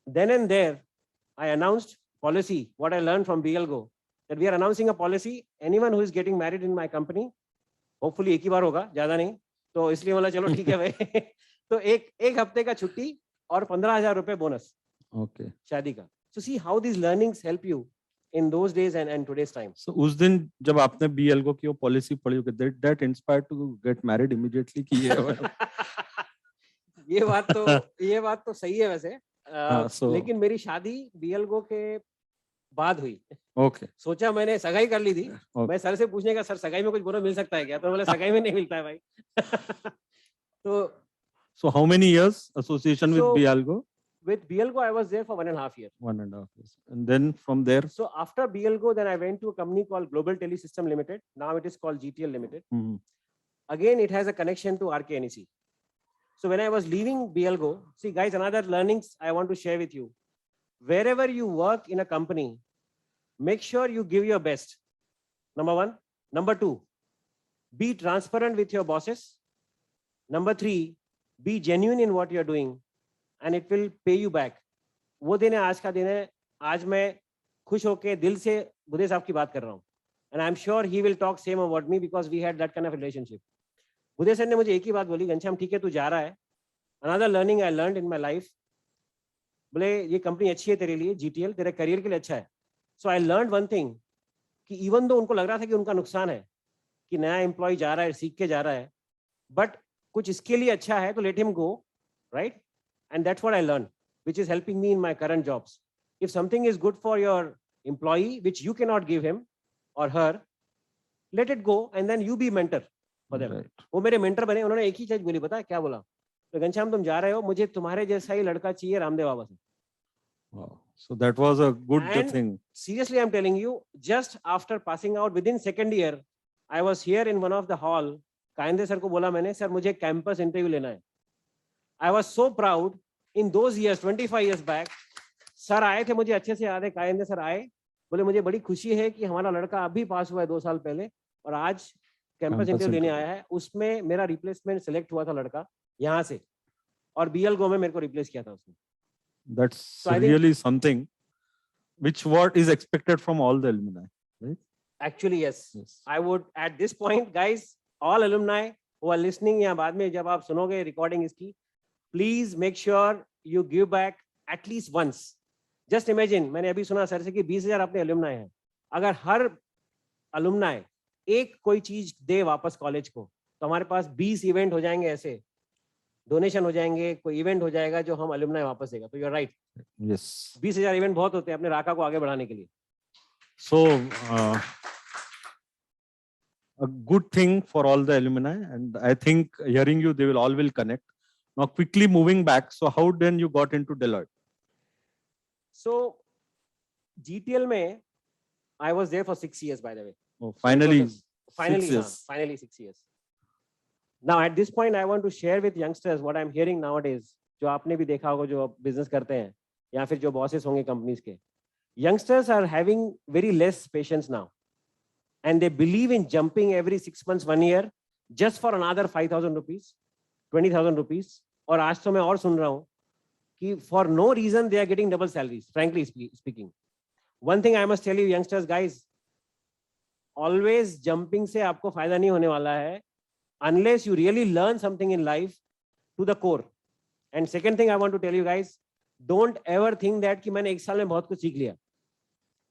Then and there, I announced policy, what I learned from BLGO, that we are announcing a policy, anyone who is getting married in my company, hopefully एक ही बार होगा, ज्यादा नहीं, तो इसलिए बोला चलो ठीक है भाई. तो एक हफ्ते का छुट्टी और 15,000 रुपए बोनस. Okay. शादी का. So see how these learnings help you in those days and today's time. So उस दिन जब आपने BLGO की वो पॉलिसी पढ़ी, that inspired to get married immediately कि ये बात तो सही है वैसे. लेकिन मेरी शादी BLGO के बाद हुई. Okay. सोचा, मैंने सगाई कर ली थी. मैं सर से पूछने का, सर सगाई में कुछ बोनस मिल सकता है क्या? तो बोले सगाई में नहीं मिलता है भाई. तो So how many years association with BLGO? With BLGO, I was there for 1.5 years. 1.5 years. And then from there? So after BLGO, then I went to a company called Global Telesystem Limited. Now it is called GTL Limited. Mm-hmm. Again, it has a connection to RKNEC. So when I was leaving BLGO, see guys, another learnings I want to share with you. Wherever you work in a company, make sure you give your best. Number 1. Number 2, be transparent with your bosses. Number 3, be genuine in what you're doing, and it will pay you back. वो दिन है, आज का दिन है. आज मैं खुश होके दिल से बुधे साहब की बात कर रहा हूँ. And I'm sure he will talk same about me because we had that kind of relationship. Budhe sir ने मुझे एक ही बात बोली, घनश्याम ठीक है तू जा रहा है. Another learning I learned in my life, बोले ये कंपनी अच्छी है तेरे लिए, GTL तेरे करियर के लिए अच्छा है. So I learned one thing, कि even though उनको लग रहा था कि उनका नुकसान है, कि नया एम्प्लॉय जा रहा है, सीख के जा रहा है, बट कुछ इसके लिए अच्छा है तो let him go, right? And that's what I learned, which is helping me in my current jobs. If something is good for your employee, which you cannot give him or her, let it go, and then you be mentor. for them. Right. वो मेरे mentor बने, उन्होंने एक ही चीज बोली, पता है क्या बोला? तो घनश्याम तुम जा रहे हो, मुझे तुम्हारे जैसा ही लड़का चाहिए रामदेव बाबा से. Wow. So that was a good And thing. Seriously, I'm telling you, just after passing out within second year, I was here in one of the hall. Kayande sir को बोला मैंने, सर मुझे कैंपस इंटरव्यू लेना है. I was so proud. In those years, 25 years back, sir आए थे, मुझे अच्छे से याद है. कायंदे सर आए, बोले मुझे बड़ी खुशी है कि हमारा लड़का अभी पास हुआ है 2 साल पहले और आज कैंपस इंटरव्यू लेने आया है. उसमें मेरा रिप्लेसमेंट सेलेक्ट हुआ था लड़का यहाँ से, और BL गो में मेरे को रिप्लेस किया था उसने. That's So I think- really something which what is expected from all the alumni. Actually, yes. Yes. I would at this point, guys, all alumni who are listening या बाद में जब आप सुनोगे रिकॉर्डिंग इसकी, please make sure you give back at least once. Just imagine, मैंने अभी सुना सर से कि 20,000 अपने alumni हैं. अगर हर alumni एक कोई चीज दे वापस कॉलेज को, तो हमारे पास 20 इवेंट हो जाएंगे, ऐसे डोनेशन हो जाएंगे, कोई इवेंट हो जाएगा जो हम alumni वापस देगा. तो you're right. Yes. 20,000 इवेंट बहुत होते हैं अपने राका को आगे बढ़ाने के लिए. So a good thing for all the alumni, and I think hearing you, they will all will connect. Now quickly moving back. So how then you got into Deloitte? So GTL में I was there for 6 years, by the way. Oh, finally, Finally, 6 years. finally 6 years. Now at this point, I want to share with youngsters what I'm hearing nowadays. जो आपने भी देखा होगा, जो business करते हैं या फिर जो बॉसेस होंगे कंपनीज के. Youngsters are having very less patience now, and they believe in jumping every 6 months, 1 year, just for another 5,000 rupees, 20,000 rupees. और आज तो मैं और सुन रहा हूँ कि for no reason they are getting double salaries. Frankly speaking, one thing I must tell you, youngsters, guys, always jumping से आपको फायदा नहीं होने वाला है unless you really learn something in life to the core. And second thing I want to tell you guys, don't ever think that कि मैंने 1 साल में बहुत कुछ सीख लिया.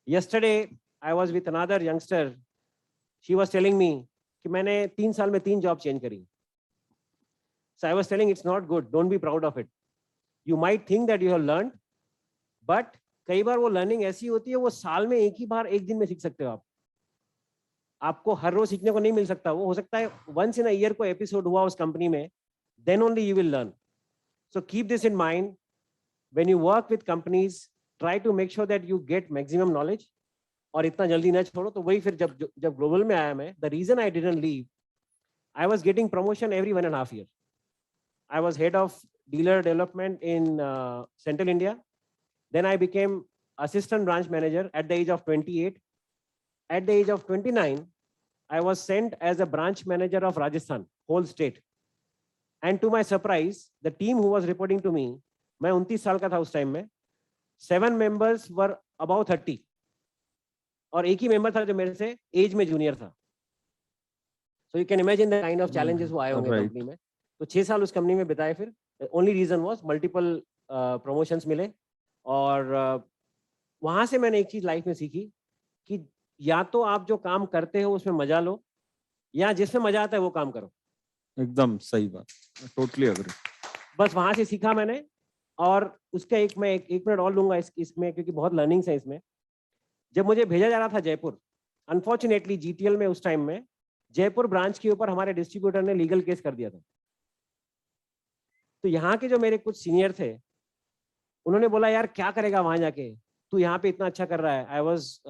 Yesterday I was with another youngster. She was telling me कि मैंने 3 साल में 3 जॉब चेंज करी. So I was telling it's not good. Don't be proud of it. You might think that you have learned, but कई बार वो learning ऐसी होती है, वो साल में एक ही बार 1 दिन में सीख सकते हो आप. आपको हर रोज सीखने को नहीं मिल सकता. वो हो सकता है once in a year कोई एपिसोड हुआ उस कंपनी में, then only you will learn. So keep this in mind. When you work with companies, try to make sure that you get maximum knowledge. और इतना जल्दी ना छोड़ो. तो वही फिर जब ग्लोबल में आया मैं, the reason I didn't leave, I was getting promotion every 1.5 years. I was head of dealer development in Central India. Then I became assistant branch manager at the age of 28. At the age of 29, I was sent as a branch manager of Rajasthan, whole state. And to my surprise, the team who was reporting to me, मैं 29 साल का था उस time में, 7 members were above 30. और एक ही member था जो मेरे से एज में जूनियर था. So you can imagine the kind of challenges वो आए होंगे Right. कंपनी में. तो 6 साल उस कंपनी में बिताए. फिर only reason was multiple promotions मिले. और वहां से मैंने एक चीज लाइफ में सीखी कि या तो आप जो काम करते हो उसमें मजा लो, या जिसमें मजा आता है वो काम करो. एकदम सही बात. Totally agree. बस वहां से सीखा मैंने. और उसका एक मिनट और लूंगा इसमें, क्योंकि बहुत लर्निंग्स है इसमें. जब मुझे भेजा जा रहा था जयपुर, अनफॉर्चुनेटली GTL में उस टाइम में जयपुर ब्रांच के ऊपर हमारे डिस्ट्रीब्यूटर ने लीगल केस कर दिया था. तो यहाँ के जो मेरे कुछ सीनियर थे, उन्होंने बोला यार क्या करेगा वहां जाके, तू यहाँ पे इतना अच्छा कर रहा है. I was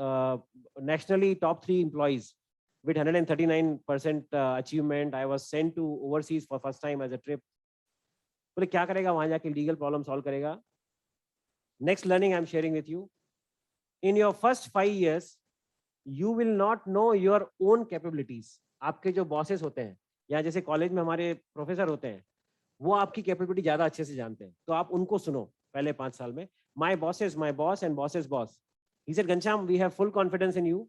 nationally top 3 employees with 139% achievement. I was sent to overseas for first time as a trip. बोले क्या करेगा वहां जाके, लीगल प्रॉब्लम सॉल्व करेगा. Next learning I am sharing with you. In your first 5 years you will not know your own capabilities. आपके जो bosses होते हैं या जैसे कॉलेज में हमारे प्रोफेसर होते हैं, वो आपकी कैपेबिलिटी ज्यादा अच्छे से जानते हैं. तो आप उनको सुनो पहले 5 साल में. My boss and boss's boss. He said, Ghanshyam, we have full confidence in you.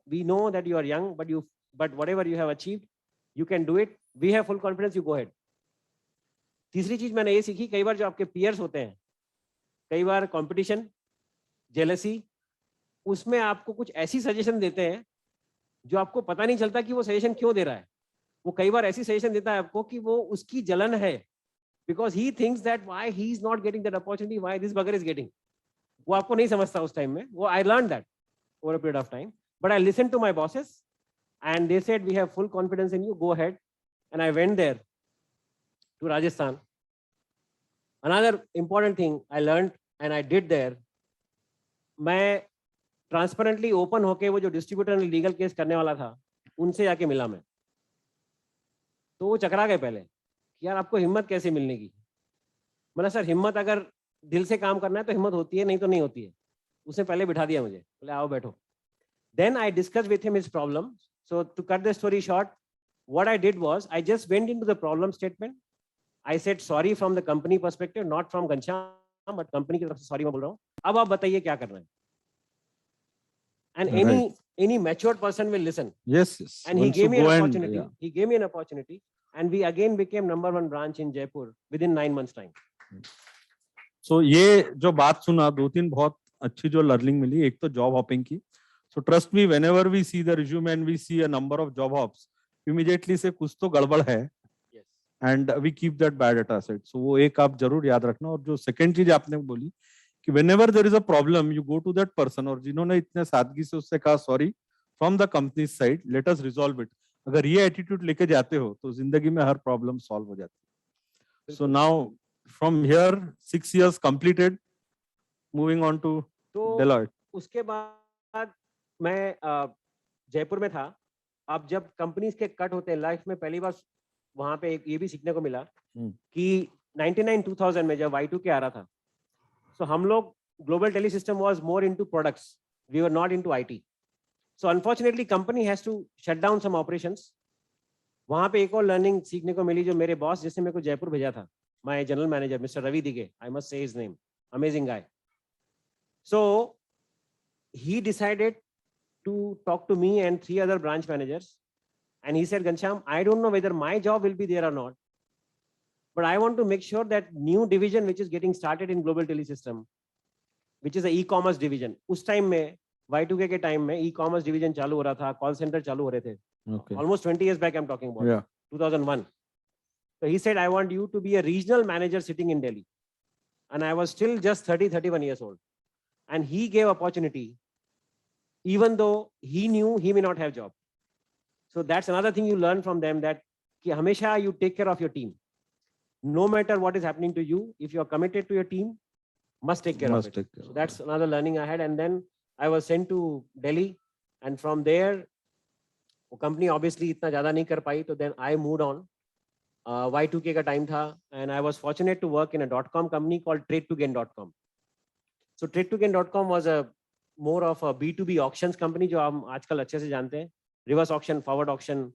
We know that you are young, but whatever you have achieved, you can do it. We have full confidence, you go ahead. तीसरी चीज मैंने ये सीखी, कई बार जो आपके peers होते हैं, कई बार कंपटीशन, जेलसी, उसमें आपको कुछ ऐसी सजेशन देते हैं जो आपको पता नहीं चलता कि वो सजेशन क्यों दे रहा है. वो कई बार ऐसी सजेशन देता है आपको कि वो उसकी जलन है, because he thinks that why he is not getting that opportunity, why this bugger is getting. वो आपको नहीं समझता उस टाइम में. वो I learned that over a period of time, but I listened to my bosses. And they said, we have full confidence in you, go ahead. And I went there to Rajasthan. Another important thing I learned and I did there, मैं transparently open होके वो जो distributor ने legal case करने वाला था उनसे जाके मिला मैं, तो वो चकरा गए पहले कि यार आपको हिम्मत कैसे मिलने की। मैंने सर हिम्मत अगर दिल से काम करना है तो हिम्मत होती है, नहीं तो नहीं होती है। उसने पहले बिठा दिया मुझे, बोले आओ बैठो। Then I discuss with him his problem. So to cut the story short, what I did was I just went into the problem statement. I said sorry from the company perspective, not from Ghanshyam, but company की तरफ से sorry मैं बोल रहा हूँ। अब आप बताइए क्या करना है। And any matured person will listen. Yes. And he Once gave you me an go and- opportunity. yeah. He gave me an opportunity, and we again became #1 branch in Jaipur within 9 months time. So ये जो बात सुना, 2-3 बहुत अच्छी जो learning मिली। एक तो job hopping की। So trust me, whenever we see the resume and we see a number of job hops, immediately से कुछ तो गड़बड़ है। Yes. And we keep that bad at our side. So वो एक आप जरूर याद रखना। और जो सेकंड चीज आपने बोली कि whenever there is a problem, you go to that person, और जिन्होंने इतने सादगी से उससे कहा sorry from the company side, let us resolve it, अगर ये एटीट्यूड लेके जाते हो तो जिंदगी में हर प्रॉब्लम सॉल्व हो जाती है। So now from here 6 years completed, moving on to Deloitte. उसके बाद मैं जयपुर में था। अब जब कंपनीज के कट होते हैं लाइफ में, पहली बार वहां पे ये भी सीखने को मिला कि 99-2000 में जब Y2K आ रहा था, so हम लोग global tele system was more into products, we were not into IT. So unfortunately company has to shut down some operations. वहां पे एक और लर्निंग सीखने को मिली जो मेरे बॉस जिसने मेरे को जयपुर भेजा था, my general manager Mr. Ravi Dige, I must say his name, amazing guy. So he decided to talk to me and 3 other branch managers, and he said, Ghanshyam, I don't know whether my job will be there or not, but I want to make sure that new division which is getting started in global tele system, which is the e-commerce division, उस time में Y2K के time में e-commerce division चालू हो रहा था, call center चालू हो रहे थे। Okay. Almost 20 years back I'm talking about. Yeah. 2001. So he said, I want you to be a regional manager sitting in Delhi. And I was still just 30-31 years old. And he gave opportunity, even though he knew he may not have job. So that's another thing you learn from them, that कि हमेशा you take care of your team. No matter what is happening to you, if you are committed to your team, must take care of it. So that's another learning I had. And then I was sent to Delhi, and from there, वो company obviously इतना ज़्यादा नहीं कर पाई, तो then I moved on. Y2K का time था, and I was fortunate to work in a .com company called Trade2Gain.com. So Trade2Gain.com was a more of a B2B auctions company जो हम आजकल अच्छे से जानते हैं, reverse auction, forward auction.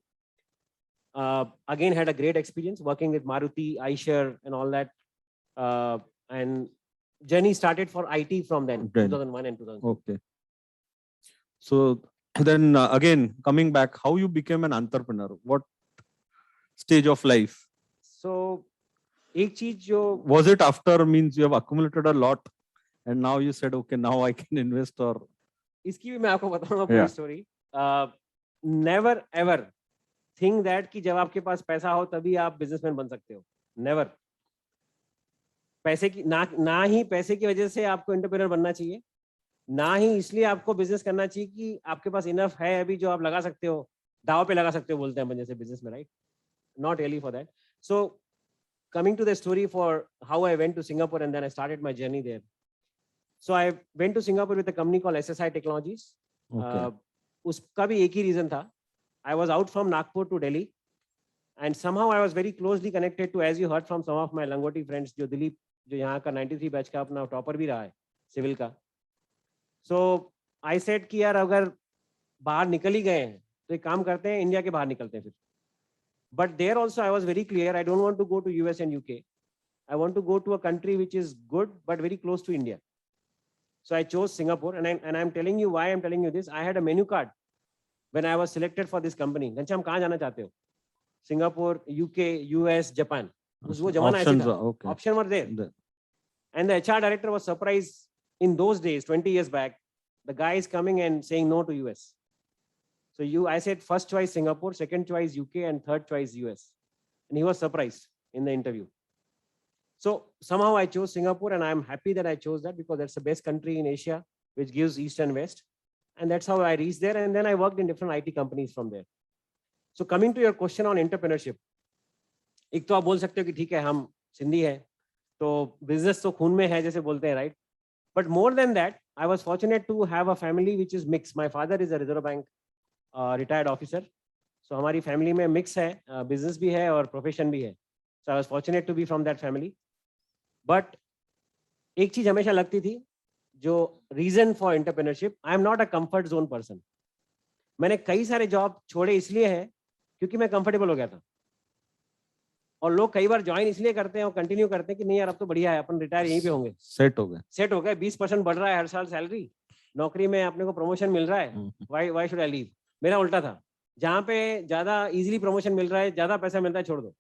Again had a great experience working with Maruti, Eicher, and all that. And journey started for IT from then, 2001 and 2002. Okay. So then again, coming back, how you became an entrepreneur? What stage of life? So एक चीज जो Was it after, means you have accumulated a lot and now you said, okay, now I can invest, or? इसकी भी मैं आपको बताऊंगा पूरी story. Never ever think that कि जब आपके पास पैसा हो तभी आप बिजनेसमैन बन सकते हो। नेवर। पैसे की ना ही पैसे की वजह से आपको एंटरप्रेन्योर बनना चाहिए, ना ही इसलिए आपको बिजनेस करना चाहिए कि आपके पास इनफ है अभी जो आप लगा सकते हो, दाव पे लगा सकते हो बोलते हैं जैसे बिजनेस में, right? Not really for that. So coming to the story for how I went to Singapore and then I started my journey there. So I went to Singapore with a company called SSI Technologies. Okay. उसका भी एक ही reason था. I was out from Nagpur to Delhi, and somehow I was very closely connected to, as you heard from some of my Langoti friends, जो दिलीप जो यहाँ का 93 batch का अपना टॉपर भी रहा है सिविल का. So I said कि यार अगर बाहर निकल ही गए हैं तो एक काम करते हैं, इंडिया के बाहर निकलते हैं फिर. But there also I was very clear, I don't want to go to US and UK. I want to go to a country which is good but very close to India. So I chose Singapore, and I'm telling you why I'm telling you this. I had a menu card when I was selected for this company. Ghanshyam कहाँ जाना चाहते हो? Singapore, UK, US, Japan. वो जमाना ऐसे था. Okay. Option were there. And the HR director was surprised in those days, 20 years back, the guy is coming and saying no to US. So I said first choice Singapore, second choice UK, and third choice US. And he was surprised in the interview. So somehow I chose Singapore, and I'm happy that I chose that because that's the best country in Asia, which gives East and West. and that's how I reached there. And then I worked in different IT companies from there. So coming to your question on entrepreneurship, एक तो आप बोल सकते हो कि ठीक है हम सिंधी है तो बिजनेस तो खून में है जैसे बोलते हैं, right? But more than that I was fortunate to have a family which is mix. My father is a Reserve Bank retired officer. So हमारी फैमिली में मिक्स है, बिजनेस भी है और प्रोफेशन भी है. So I was fortunate to be from that family. But एक चीज हमेशा लगती थी, जो reason for entrepreneurship, I am not a comfort zone person. मैंने कई सारे जॉब छोड़े इसलिए है क्योंकि मैं कंफर्टेबल हो गया था. और लोग कई बार ज्वाइन इसलिए करते हैं और कंटिन्यू करते हैं कि नहीं यार अब तो बढ़िया है, अपन रिटायर यहीं पे होंगे, सेट हो गए. सेट हो गए, 20% बढ़ रहा है हर साल सैलरी, नौकरी में अपने को प्रमोशन मिल रहा है, व्हाई शुड आई लीव. मेरा उल्टा था, जहाँ पे ज्यादा इजीली प्रमोशन मिल रहा है, ज्यादा पैसा मिलता है, छोड़ दो.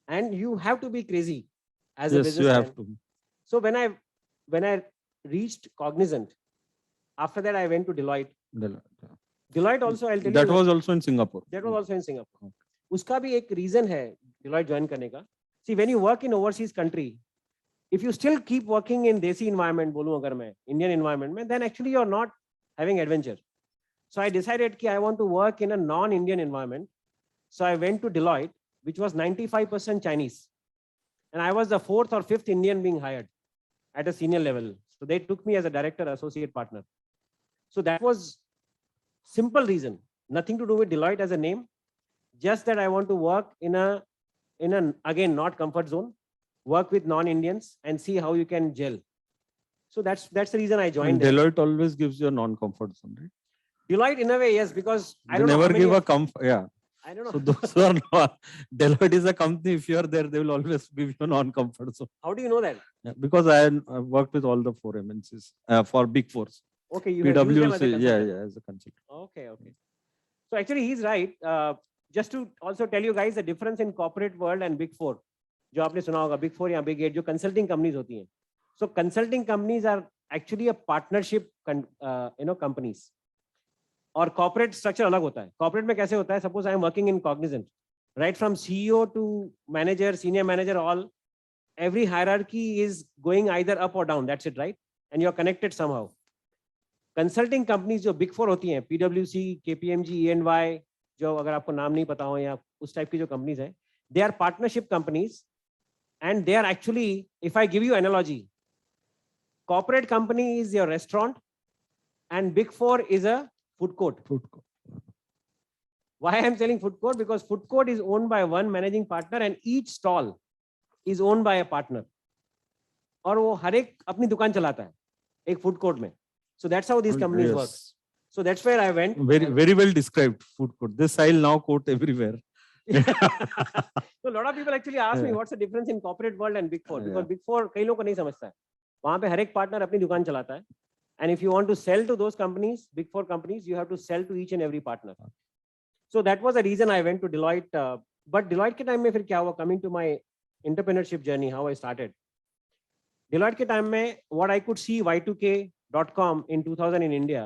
And you have to be crazy as a businessman. So when I reached Cognizant, after that I went to Deloitte. Deloitte also, I'll tell you. That was also in Singapore. That was also in Singapore. उसका भी एक reason है Deloitte join करने का. See, when you work in overseas country, if you still keep working in desi environment, बोलूं अगर मैं Indian environment में, then actually you're not having adventure. So I decided कि I want to work in a non-Indian environment. So I went to Deloitte, which was 95% Chinese, and I was the 4th or 5th Indian being hired at a senior level. So they took me as a director, associate partner. So that was simple reason, nothing to do with Deloitte as a name, just that I want to work in an again not comfort zone, work with non-Indians and see how you can gel. So that's the reason I joined. Deloitte always gives you a non-comfort zone, right? Deloitte in a way, yes, because I don't never know how many give a of- comfort. Yeah. I don't know. So those who are not, Deloitte is a company. If you are there, they will always give you a non-comfort zone. How do you know that? Yeah, because I worked with all the 4 MNCs for Big Fours. Okay, you have used them as a PwC, consultant. yeah, as a consultant. Okay. So actually he's right. Just to also tell you guys the difference in corporate world and Big Four. जो आपने सुना होगा Big Four या Big Eight जो consulting companies होती हैं. So consulting companies are actually a partnership companies. और corporate structure अलग होता है. Corporate में कैसे होता है? Suppose I am working in Cognizant, right from CEO to manager, senior manager, all every hierarchy is going either up or down. That's it, right? And you're connected somehow. Consulting companies जो big four होती हैं, PwC, KPMG, EY, जो अगर आपको नाम नहीं पता हो या उस टाइप की जो कंपनीज हैं, they are partnership companies and they are actually, if I give you analogy, corporate company is your restaurant and big four is a food court. Why I am selling food court? Because food court is owned by one managing partner and each stall is owned by a partner. और वो हर एक अपनी दुकान चलाता है एक food court में. So that's how these companies work. So that's where I went. Very well described, food court. This I'll now quote everywhere. So a lot of people actually ask me what's the difference in corporate world and Big Four, because Big Four कई लोगों को नहीं समझता है. वहाँ पे हर एक partner अपनी दुकान चलाता है. And if you want to sell to those companies, Big Four companies, you have to sell to each and every partner. So that was the reason I went to Deloitte. But Deloitte के time में फिर क्या हुआ? Coming to my entrepreneurship journey, how I started. Deloitte के time में what I could see Y2K.com in 2000 in India,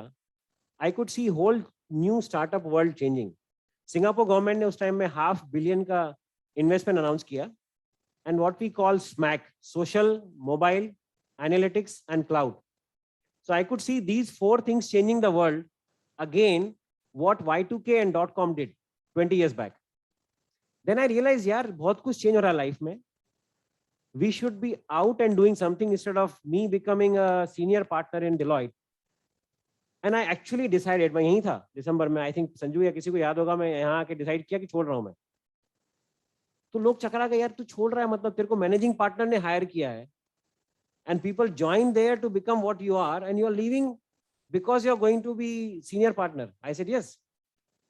I could see whole new startup world changing. Singapore government ने उस time में $500 million का investment announce किया, and what we call SMAC, social, mobile, analytics and cloud. So I could see these 4 things changing the world. Again, what Y2K and .com did 20 years back. Then I realized, यार बहुत कुछ change हो रहा है life में. We should be out and doing something instead of me becoming a senior partner in Deloitte. And I actually decided, मैं यहीं था दिसंबर में, I think संजू या किसी को याद होगा, मैं यहाँ आके डिसाइड किया कि छोड़ रहा हूँ मैं. तो लोग चकरा गए, यार तू छोड़ रहा है मतलब तेरे को मैनेजिंग पार्टनर ने हायर किया है, and people join there to become what you are, and you are leaving because you are going to be senior partner. I said yes,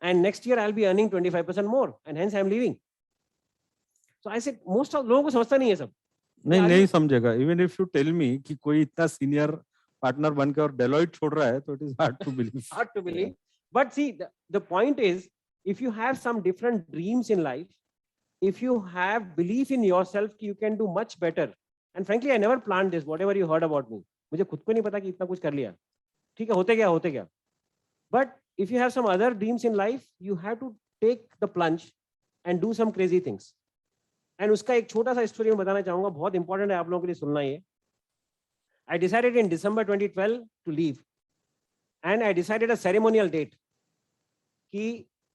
and next year I'll be earning 25% more, and hence I'm leaving. So I said most of लोगों को समझता नहीं है सब. नहीं समझेगा. Even if you tell me कि कोई इतना senior partner बन के और Deloitte छोड़ रहा है, तो it is hard to believe. Hard to believe. But see, the point is, if you have some different dreams in life, if you have belief in yourself, you can do much better. And frankly, I never planned this. Whatever you heard about me, मुझे खुद को नहीं पता कि इतना कुछ कर लिया. ठीक है, होते गया. But if you have some other dreams in life, you have to take the plunge and do some crazy things. And उसका एक छोटा सा स्टोरी मैं बताना चाहूंगा, बहुत इंपॉर्टेंट है आप लोगों के लिए सुनना ये. I decided in December 2012 to leave. and I decided a ceremonial date कि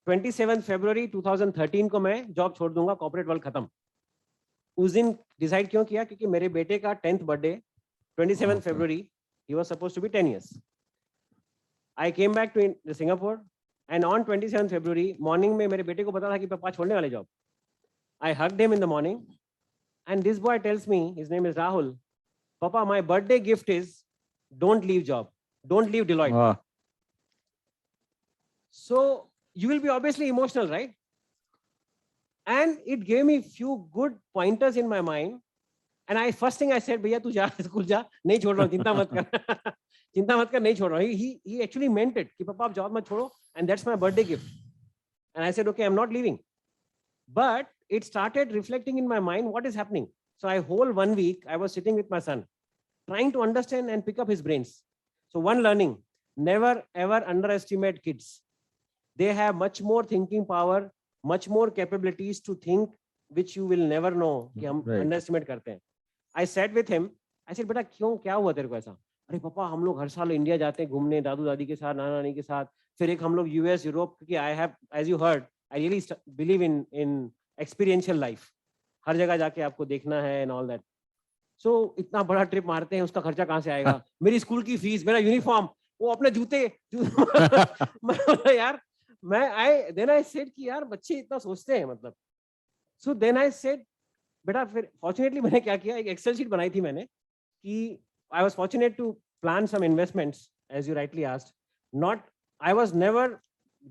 27 February 2013 को मैं जॉब छोड़ दूंगा, कॉर्पोरेट वर्ल्ड खत्म। उस दिन डिसाइड क्यों किया? क्योंकि मेरे बेटे का 10th birthday 27 February, he was supposed to be 10 years. I came back to Singapore and on 27 February morning में मेरे बेटे को पता था कि पापा छोड़ने वाले job. I hugged him in the morning and this boy tells me, his name is Rahul, Papa, my birthday gift is don't leave job, don't leave Deloitte. Wow. So you will be obviously emotional, right? And it gave me few good pointers in my mind. And first thing I said, भैया तू जा school जा, नहीं छोड़ रहा हूँ, चिंता मत कर, चिंता मत कर, नहीं छोड़ रहा हूँ। He actually meant it कि पापा आप जॉब मत छोड़ो, and that's my birthday gift. And I said, okay, I'm not leaving. But it started reflecting in my mind what is happening. So I whole 1 week I was sitting with my son, trying to understand and pick up his brains. So one learning: never ever underestimate kids. They have much more thinking power, much more capabilities to think, which you will never know कि हम underestimate करते हैं. I sat with him. I said, बेटा क्यों, क्या हुआ तेरे को ऐसा? अरे पापा हम लोग हर साल इंडिया जाते हैं घूमने, दादू दादी के साथ, नाना नानी के साथ, फिर एक हम लोग US, यूरोप, क्योंकि I have, as you heard, I really believe in experiential life. हर जगह जाके आपको देखना है and all that. So इतना बड़ा ट्रिप मारते हैं, उसका खर्चा कहाँ से आएगा? मेरी स्कूल की फीस, मेरा यूनिफॉर्म, वो अपने जूते मैं बोला यार, then I said कि यार बच्चे इतना सोचते हैं मतलब. So then I said, बेटा फिर fortunately मैंने क्या किया, एक एक्सेल शीट बनाई थी मैंने कि I was fortunate to plan some investments, as you rightly asked. I was never,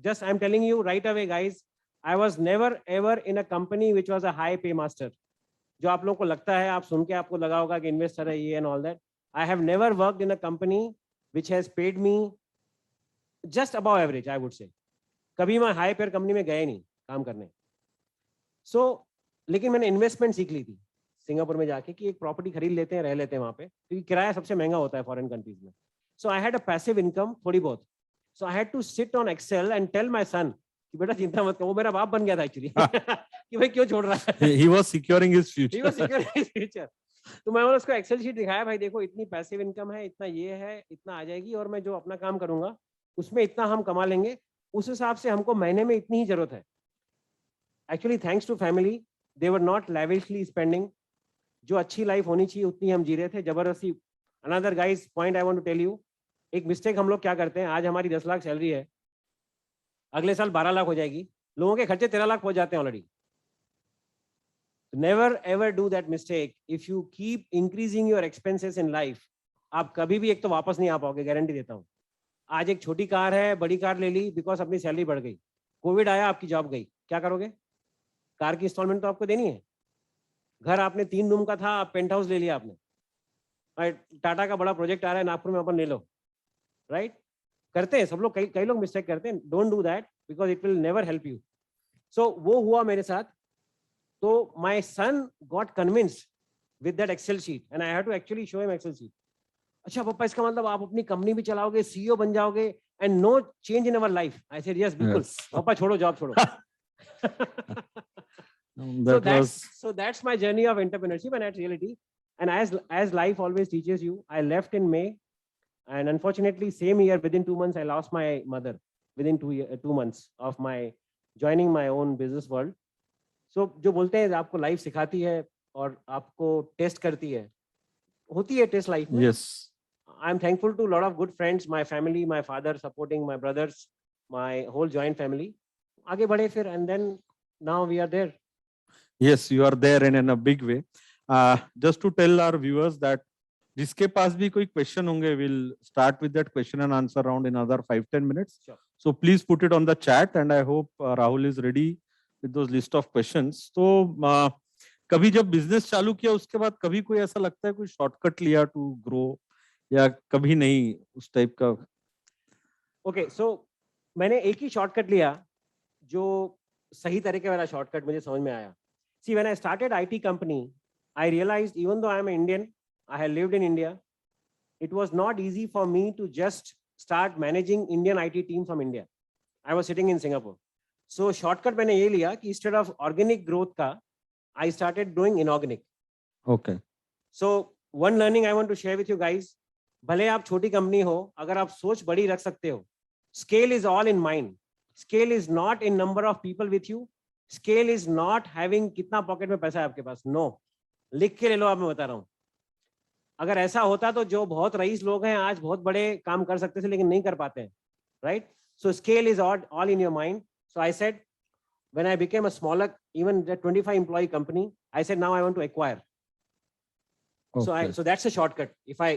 just I'm telling you right away guys, I was never ever in a company which was a high pay master. जो आप लोगों को लगता है, आप सुन के आपको लगा होगा कि इन्वेस्टर है ये and all that. I have never worked in a company which has paid me just above average, I would say. कभी मैं हाई पेयर कंपनी में गया नहीं काम करने. So लेकिन मैंने इन्वेस्टमेंट सीख ली थी सिंगापुर में जाके कि एक प्रॉपर्टी खरीद लेते हैं, रह लेते हैं वहां पे, क्योंकि किराया सबसे महंगा होता है फॉरेन कंट्रीज में. So I had a passive income थोड़ी बहुत. So I had to sit on Excel and tell my son कि बेटा चिंता मत करो, वो मेरा बाप बन गया था एक्चुअली कि भाई क्यों छोड़ रहा है. He was securing his future. He was securing his future. तो मैं उसको एक्सेल शीट दिखाया, भाई देखो इतनी पैसिव इनकम है, इतना ये है, इतना आ जाएगी, और मैं जो अपना काम करूंगा उसमें इतना हम कमा लेंगे, उस हिसाब से हमको महीने में इतनी ही जरूरत है. Actually thanks to family, they were not lavishly spending. जो अच्छी लाइफ होनी चाहिए उतनी हम जी रहे थे जबरदस्ती. Another guys point I want to tell you, एक मिस्टेक हम लोग क्या करते हैं, आज हमारी 10 लाख सैलरी है, अगले साल 12 लाख हो जाएगी, लोगों के खर्चे 13 लाख हो जाते हैं already. Never ever do that mistake. If you keep increasing your expenses in life, आप कभी भी एक तो वापस नहीं आ पाओगे, गारंटी देता हूँ. आज एक छोटी कार है, बड़ी कार ले ली बिकॉज अपनी सैलरी बढ़ गई, कोविड आया, आपकी जॉब गई, क्या करोगे? कार की इंस्टॉलमेंट तो आपको देनी है. घर आपने 3 रूम का था, आप पेंट हाउस ले लिया आपने, टाटा का बड़ा प्रोजेक्ट आ रहा है नागपुर में, अपन ले लो, राइट? करते हैं सब लोग, कई लोग मिस्टेक करते हैं. Don't do that because it will never help you. So वो हुआ मेरे साथ. तो my son got convinced with that Excel sheet and I had to actually show him Excel sheet. अच्छा पापा, इसका मतलब आप अपनी कंपनी भी चलाओगे, सीईओ बन जाओगे and no change in our life. I said yes, बिल्कुल पापा, छोड़ो जॉब, छोड़ो. So that's my journey of entrepreneurship and at reality. And as life always teaches you, I left in May, and unfortunately same year within 2 months I lost my mother within 2 months of my joining my own business world. So जो बोलते हैं आपको life सिखाती है और आपको test करती है, होती है टेस्ट लाइफ में. Yes. I'm thankful to a lot of good friends, my family, my father supporting, my brothers, my whole joint family. आगे बढ़े फिर, and then now we are there. Yes, you are there and in a big way. Just to tell our viewers that जिसके पास भी कोई question होंगे, we'll start with that question and answer round in another 5-10 minutes. Sure. So please put it on the chat, and I hope Rahul is ready with those list of questions. So कभी जब business चालू किया उसके बाद कभी कोई ऐसा लगता है कोई शॉर्टकट लिया टू ग्रो, या कभी नहीं उस टाइप का? ओके, सो मैंने एक ही शॉर्टकट लिया जो सही तरीके वाला शॉर्टकट मुझे समझ में आया. See, when I started IT company, I realized even though I am an Indian, I had lived in India, it was not easy for me to just start managing Indian IT team from India. I was sitting in Singapore. So shortcut मैंने ये लिया कि instead of organic growth का, I started doing inorganic. Okay. So one learning I want to share with you guys, भले आप छोटी company हो, अगर आप सोच बड़ी रख सकते हो, scale is all in mind, scale is not in number of people with you, scale is not having कितना पॉकेट में पैसा है आपके पास, नो, लिख के ले लो, आप मैं बता रहा हूं। अगर ऐसा होता तो जो बहुत रईस लोग हैं आज बहुत बड़े काम कर सकते थे लेकिन नहीं कर पाते हैं, right? So scale is all in your mind. So I said when I became a smaller, even the 25 employee company, I said now I want to acquire. Okay. So that's a shortcut. If I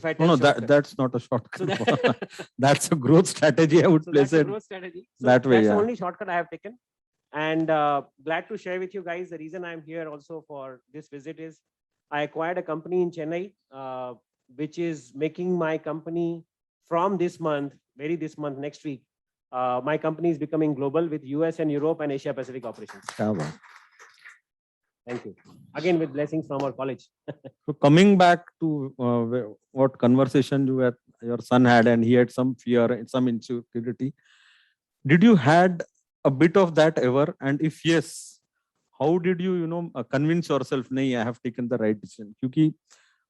tell No, shortcut. that's not a shortcut. So that, That's a growth strategy. I would so place that's a it growth strategy. So that way. that's the Yeah. only shortcut I have taken. And glad to share with you guys the reason I'm here also for this visit is I acquired a company in Chennai, which is making my company from this month, this month, next week. My company is becoming global with US and Europe and Asia Pacific operations. क्या बात. Thank you. Again with blessings from our college. So coming back to what conversation your son had, and he had some fear and some insecurity. Did you had a bit of that ever? And if yes, how did you convince yourself? नहीं, I have taken the right decision. क्योंकि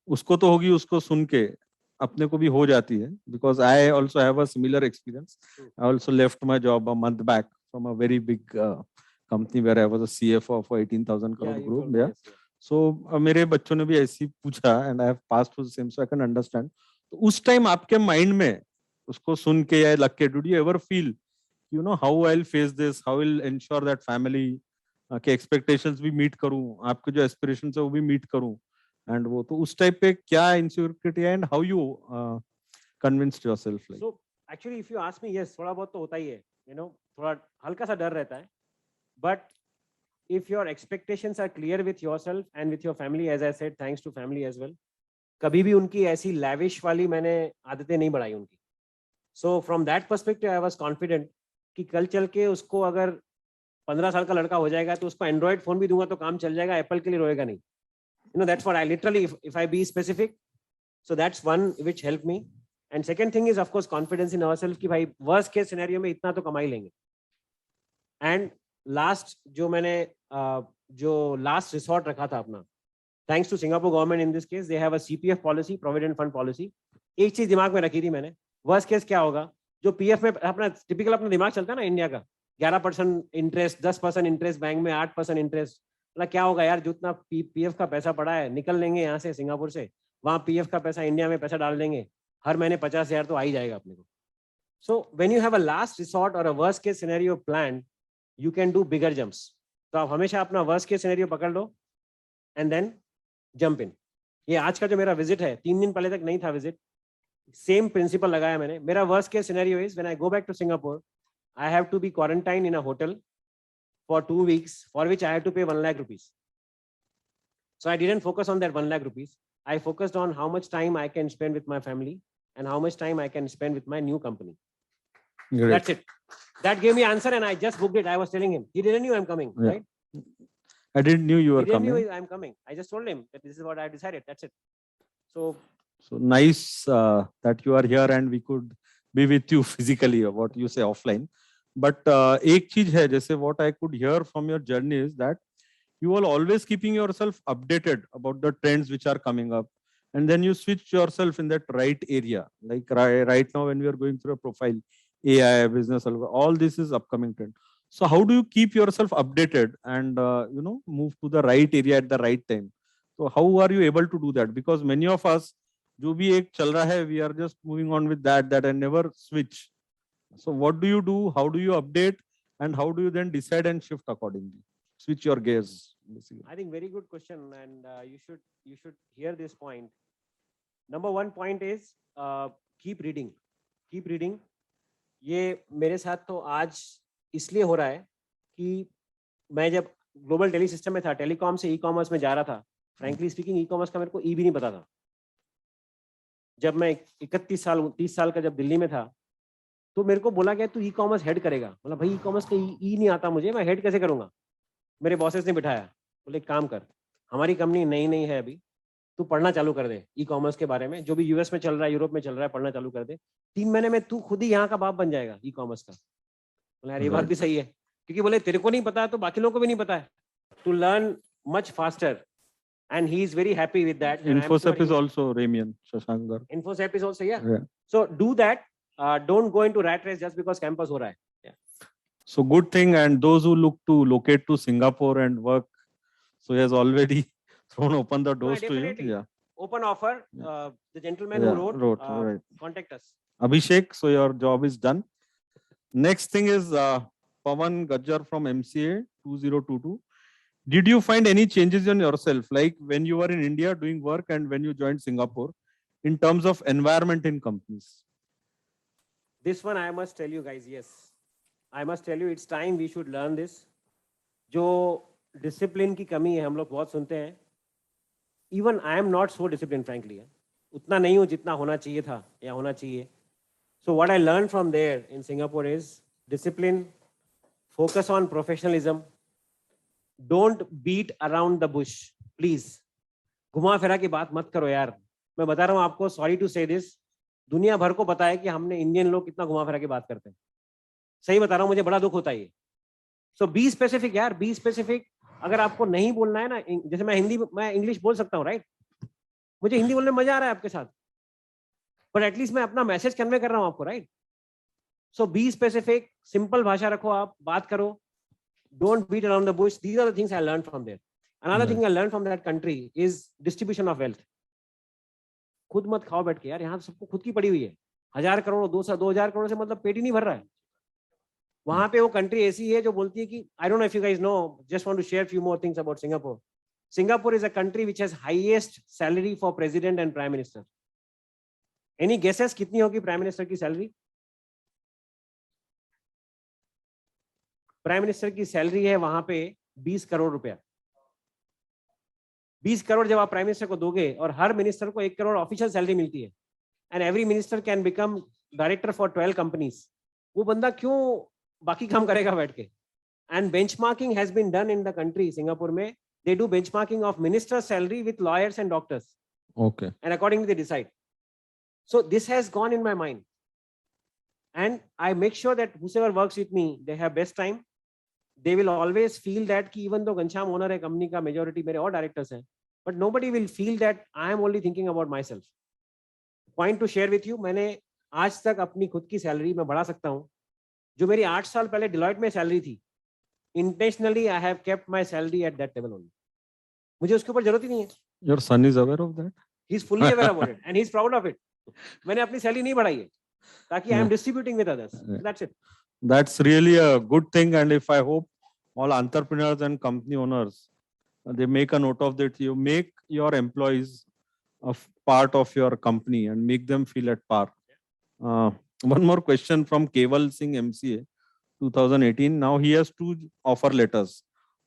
उसको तो होगी, उसको सुन के अपने को भी हो जाती है. Because I also have a similar experience. I also left my job a month back from a very big company where I was a CFO of 18,000 crore you group. told me, Yeah. yes, yeah. So मेरे बच्चों ने भी ऐसी पूछा and I have passed through the same, so I can understand. तो उस time आपके mind में उसको सुन के या लग के, did you ever feel, how I'll face this, how I'll ensure that family के expectations भी meet करूं, आपके जो aspirations है वो भी meet करूं, and वो तो उस टाइप पे क्या insecurity है and how you convinced yourself like? So actually if you ask me, yes, थोड़ा बहुत तो होता ही है, थोड़ा हल्का सा डर रहता है. But if your expectations are clear with yourself and with your family, as I said, thanks to family as well, कभी भी उनकी ऐसी lavish वाली मैंने आदतें नहीं बढ़ाई उनकी. So from that perspective, I was confident कि कल चल के उसको अगर 15 साल का लड़का हो जाएगा तो उसको एंड्रॉइड फोन भी दूंगा तो काम चल जाएगा, एप्पल के लिए रोएगा नहीं. That's what I literally, if I be specific, so that's one which helped me. And second thing is of course confidence in ourselves कि भाई worst case scenario में इतना तो कमा ही लेंगे. And last जो मैंने जो last resort रखा था अपना, thanks to Singapore government in this case, they have a CPF policy, provident fund policy. एक चीज दिमाग में रखी थी मैंने, worst case क्या होगा, जो PF में अपना typical अपना दिमाग चलता है ना इंडिया का, 11% इंटरेस्ट, 10% इंटरेस्ट बैंक में, 8% इंटरेस्ट, मतलब क्या होगा यार, जितना PF का पैसा पड़ा है निकल लेंगे यहाँ से सिंगापुर से, वहाँ PF का पैसा इंडिया में पैसा डाल देंगे, हर महीने 50,000 तो आ ही जाएगा अपने को. So when you have a last resort or a worst case scenario planned, you can do bigger jumps. तो आप हमेशा अपना worst case scenario पकड़ लो and then jump in. ये आज का जो मेरा visit है, 3 दिन पहले तक नहीं था visit, same principle लगाया मैंने. मेरा worst case scenario is when I go back to Singapore, I have to be quarantined in a hotel for 2 weeks, for which I have to pay 1 lakh rupees. So I didn't focus on that 1 lakh rupees. I focused on how much time I can spend with my family and how much time I can spend with my new company. Great. That's it. That gave me answer and I just booked it. I was telling him. He didn't know I'm coming, Yeah. right? I didn't knew you were He didn't coming. know I'm coming. I just told him that this is what I decided. That's it. So Nice that you are here and we could be with you physically, or what you say offline. But एक चीज है, जैसे what I could hear from your journey is that you are always keeping yourself updated about the trends which are coming up, and then you switch yourself in that right area. Like right now when we are going through a profile, AI, business, all this is upcoming trend. So how do you keep yourself updated and move to the right area at the right time? So how are you able to do that? Because many of us, जो भी एक चल रहा है, we are just moving on with that and never switch. So what do you do? How do you update? And how do you then decide and shift accordingly? Switch your gears, basically. I think very good question, and you should hear this point. Number one point is keep reading. Keep reading. ये मेरे साथ तो आज इसलिए हो रहा है कि मैं जब ग्लोबल टेली सिस्टम में था, टेलीकॉम से ई-कॉमर्स में जा रहा था, फ्रैंकली स्पीकिंग ई-कॉमर्स का मेरे को ई भी नहीं पता था. जब मैं 30 साल का जब दिल्ली में था, तो मेरे को बोला गया तू ई-कॉमर्स हेड करेगा. मतलब भाई ई-कॉमर्स का ई नहीं आता मुझे, मैं हेड कैसे करूंगा? मेरे बॉसेस ने बिठाया, बोले काम कर, हमारी कंपनी नई है अभी, तू पढ़ना चालू कर दे ई-कॉमर्स के बारे में, जो भी यूएस में चल रहा है, यूरोप में चल रहा है, पढ़ना चालू कर दे. 3 महीने में तू खुद ही यहाँ का बाप बन जाएगा ई-कॉमर्स का. बोला यार ये बात भी सही है, क्योंकि बोले तेरे को नहीं पता है तो बाकी लोगों को भी नहीं पता है. To learn much faster and he is very happy with that. and I'm sure Infosec he is will- also Ramian Shashankar. Infosec is also, yeah. Yeah. So do that. Don't go into rat race just because campus ho raha hai. So good thing, and those who look to locate to Singapore and work, so he has already thrown open the doors to you. definitely. Yeah. Open offer. Yeah. The gentleman Yeah, who wrote, right. contact us. Abhishek, so your job is done. Next thing is Pawan Gajjar from MCA 2022. Did you find any changes in yourself, like when you were in India doing work and when you joined Singapore, in terms of environment in companies? This one I must tell you guys, yes. I must tell you, it's time we should learn this. जो discipline की कमी है हम लोग बहुत सुनते हैं. Even I am not so disciplined, frankly. उतना नहीं हूँ जितना होना चाहिए था या होना चाहिए. So what I learned from there in Singapore is discipline, focus on professionalism, don't beat around the bush, please. घुमा फिरा की बात मत करो यार. मैं बता रहा हूँ आपको, sorry to say this, दुनिया भर को पता है कि हमने इंडियन लोग कितना घुमा फिरा की बात करते हैं. सही बता रहा हूँ, मुझे बड़ा दुख होता है ये. So be specific यार, be specific. अगर आपको नहीं बोलना है ना, जैसे मैं इंग्लिश बोल सकता हूँ, राइट? मुझे हिंदी बोलने में मजा आ रहा है आपके साथ, बट एटलीस्ट मैं अपना मैसेज कन्वे कर रहा हूँ आपको, right? So be specific, simple भाषा रखो, आप बात करो, don't beat around the bush. These are the things I learn from there. Another thing I learn from that country is distribution of wealth. खुद मत खाओ बैठ के यार, यहाँ सबको खुद की पड़ी हुई है. 1000 करोड़ 2000 करोड़ से मतलब पेट ही नहीं भर रहा है. वहां पे वो कंट्री ऐसी है जो बोलती है कि I don't know if you guys know, just want to share few more things about Singapore. Singapore is a country which has highest salary for president and prime minister. Any guesses कितनी होगी prime minister की salary? Prime minister की salary है वहां पे 20 करोड़ रुपया. 20 करोड़ जब आप प्राइम मिनिस्टर को दोगे, और हर मिनिस्टर को 1 करोड़ ऑफिशियल सैलरी मिलती है, and every minister can become director for 12 companies. वो बंदा क्यों बाकी काम करेगा बैठ के? And benchmarking has been done in the country. Singapore में they do benchmarking of minister's salary with lawyers and doctors. Okay. And accordingly they decide. So this has gone in my mind. And I make sure that whoever works with me, they have best time. They will always feel that कि even though Ghanshyam owner है company का, majority मेरे और directors हैं, but nobody will feel that I am only thinking about myself. Point to share with you, मैंने आज तक अपनी खुद की सैलरी मैं बढ़ा सकता हूँ. जो मेरी 8 साल पहले डिलॉयट में सैलरी थी, intentionally I have kept my salary at that level only. मुझे उसके ऊपर जरूरत ही नहीं है. Your son is aware of that? He is fully aware about it and he is proud of it. मैंने अपनी सैलरी नहीं बढ़ाई है ताकि I am distributing with others. That's it. That's really a good thing, and if I hope all entrepreneurs and company owners they make a note of that, you make your employees a part of your company and make them feel at par. One more question from Keval Singh, MCA 2018. Now he has 2 offer letters,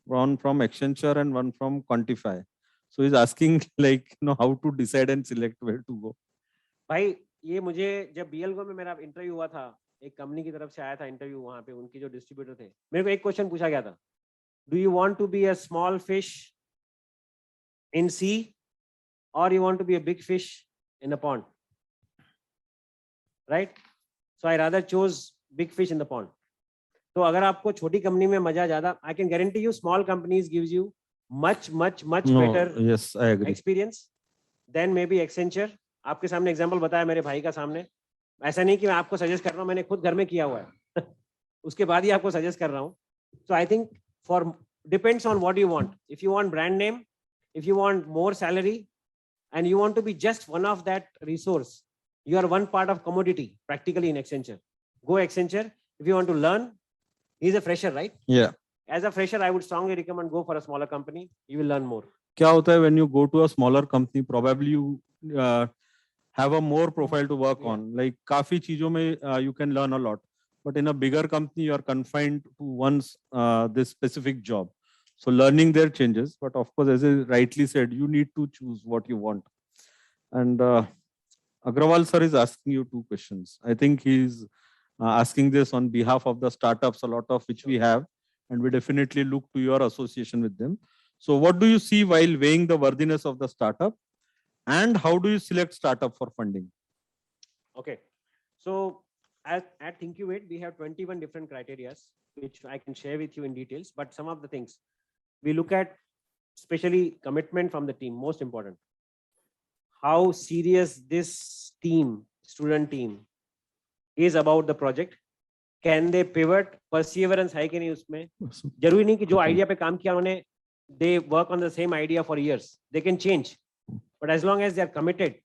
one from Accenture and one from Quantify. So he's asking like, how to decide and select where to go. भाई ये मुझे जब BLGO में मेरा interview हुआ था, एक company की तरफ से आया था इंटरव्यू, वहां पे उनके जो डिस्ट्रीब्यूटर थे, मेरे को एक क्वेश्चन पूछा गया था, do you want to be a small fish in sea और you want to be a big fish in a pond, right? So I rather chose big fish in the pond. तो अगर आपको छोटी company में मजा ज्यादा, I can guarantee you small companies gives you much better Yes, I agree. Experience then maybe Accenture. आपके सामने example बताया मेरे भाई का सामने. ऐसा नहीं कि मैं आपको सजेस्ट कर रहा हूँ, मैंने खुद घर में किया हुआ है उसके बाद ही आपको सजेस्ट कर रहा हूँ. So I think for depends on what you want. If you want brand name, if you want more salary and you want to be just one of that resource, you are one part of commodity practically in Accenture. Go Accenture. If you want to learn, he's a fresher, right? Yeah. As a fresher, I would strongly recommend go for a smaller company. You will learn more. क्या होता है when you go to a smaller company, probably you have a more profile to work on. Like काफी चीजों में you can learn a lot. But in a bigger company, you are confined to one's this specific job. So learning there changes. But of course, as I rightly said, you need to choose what you want. And Agrawal sir is asking you 2 questions. I think he's asking this on behalf of the startups, a lot of which we have, and we definitely look to your association with them. So what do you see while weighing the worthiness of the startup, and how do you select startup for funding? Okay. So at Thinkuvate, we have 21 different criteria, which I can share with you in details. But some of the things we look at, especially commitment from the team, most important. How serious this team, student team, is about the project. Can they pivot? Perseverance है कि नहीं उसमें? जरूरी नहीं कि जो idea पे काम किया उन्होंने, they work on the same idea for years. They can change, but as long as they are committed,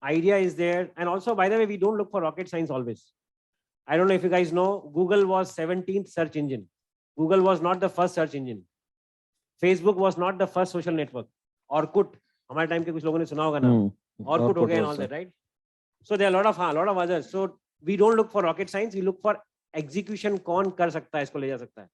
idea is there. And also, by the way, we don't look for rocket science always. I don't know if you guys know, Google was 17th search engine. Google was not the first search engine. Facebook was not the first social network. Orkut, हमारे time के कुछ लोगों ने सुना होगा ना. Orkut हो गया and all that, right? So there are a lot of others. So we don't look for rocket science. We look for execution. कौन कर सकता है इसको ले जा सकता है,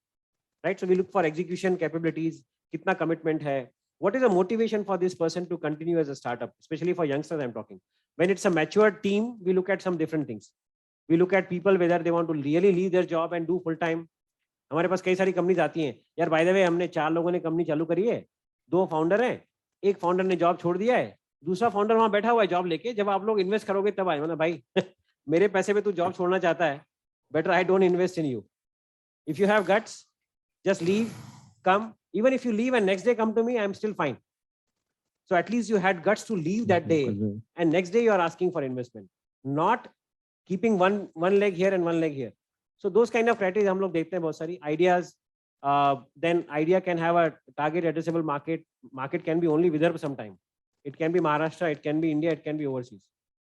right? So we look for execution capabilities. कितना commitment है? What is the motivation for this person to continue as a startup, especially for youngsters I'm talking. When it's a mature team, we look at some different things. We look at people whether they want to really leave their job and do full time. हमारे पास कई सारी companies आती हैं यार, by the way हमने 4 लोगों ने company चालू करी है, 2 फाउंडर हैं, एक फाउंडर ने जॉब छोड़ दिया है, दूसरा फाउंडर वहां बैठा हुआ है जॉब लेके, जब आप लोग इन्वेस्ट करोगे तब आए ना भाई मेरे पैसे पे तू जॉब छोड़ना चाहता है, better I don't invest in you. If you have guts, just leave, come. Even if you leave and next day come to me, I'm still fine. So at least you had guts to leave that day, and next day you are asking for investment, not keeping one leg here and one leg here. So those kind of criteria हम लोग देखते हैं बहुत सारी ideas. Then idea can have a target addressable market. Market can be only Vidarbha sometime. It can be Maharashtra, it can be India, it can be overseas.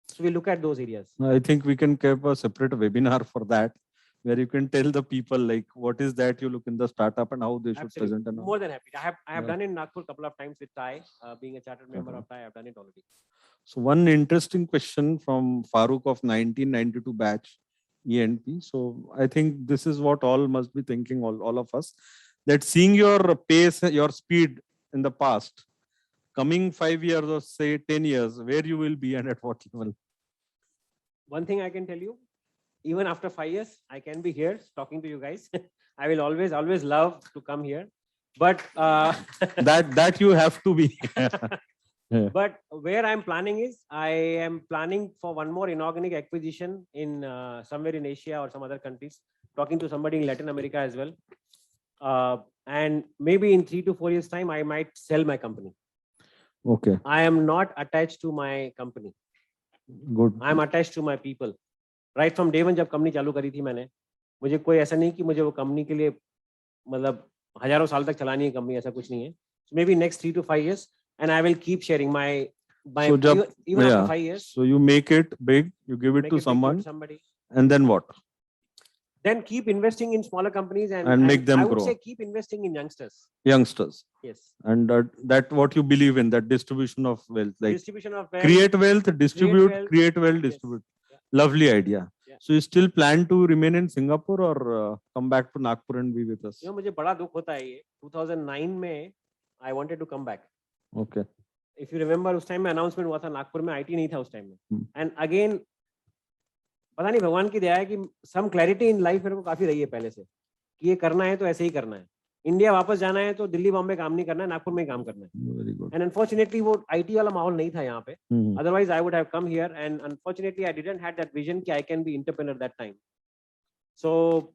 So we look at those areas. I think we can keep a separate webinar for that, where you can tell the people like what is that you look in the startup and how they should Absolutely. present. And all. More than happy. I have Yeah. done it in Nagpur a couple of times with TIE, being a chartered member of TIE. I've done it already. So one interesting question from Farooq of 1992 batch ENP. So I think this is what all must be thinking, all of us, that seeing your pace, your speed in the past, coming 5 years or say 10 years, where you will be and at what level? One thing I can tell you, even after 5 years, I can be here talking to you guys. I will always love to come here, but that you have to be. but where I'm planning is, I am planning for one more inorganic acquisition in somewhere in Asia or some other countries, talking to somebody in Latin America as well. And maybe in 3 to 4 years time, I might sell my company. Okay, I am not attached to my company. good. I am attached to my people. Right from day one, जब company चालू करी थी मैंने, मुझे कोई ऐसा नहीं कि मुझे वो कंपनी के लिए मतलब हजारों साल तक चलानी है कंपनी, ऐसा कुछ नहीं है. So maybe next 3 to 5 years, and I will keep sharing my So even yeah. after 5 years. So you make it big, you give it make to it big, someone, give somebody. and then what? Then keep investing in smaller companies And make them I would grow. say keep investing in youngsters. Youngsters. Yes. And that what you believe in, that distribution of wealth, like Distribution of wealth. create wealth, distribute, wealth, create wealth, yes. distribute. Yeah. Lovely idea. Yeah. So you still plan to remain in Singapore or come back to Nagpur and be with us? You know, मुझे बड़ा दुख होता है ये. 2009 में I wanted to come back. Okay. If you remember, उस time में announcement हुआ था, नागपुर में IT नहीं था उस टाइम में. Hmm. And again, पता नहीं भगवान की दया है कि some clarity in life मेरे को काफी रही है पहले से, कि ये करना है तो ऐसे ही करना है. इंडिया वापस जाना है तो दिल्ली बॉम्बे काम नहीं करना है, नागपुर में ही काम करना है. Very good. And unfortunately वो IT वाला माहौल नहीं था यहाँ पे. Mhm. Otherwise I would have come here, and unfortunately I didn't had that vision कि I can be entrepreneur that time. So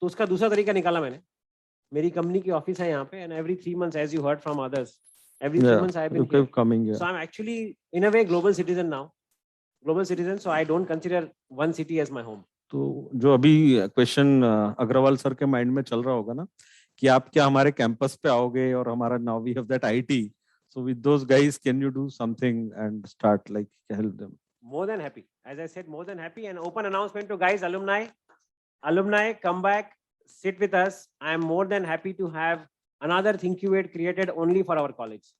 तो उसका दूसरा तरीका निकाला मैंने. मेरी कंपनी की ऑफिस है यहाँ पे, and every 3 months, as you heard from others, every 3 months I have you been here. keep coming here. So I'm actually in a way global citizen now. Global citizen, so I don't consider one city as my home. तो जो अभी question Agarwal sir के mind में चल रहा होगा ना, कि आप क्या हमारे कैंपस पे आओगे और हमारा now we have that IT, so with those guys can you do something and start like help them? More than happy. As I said, more than happy. And open announcement to guys, alumni, come back, sit with us. I am more than happy to have another Thinkuvate created only for our college.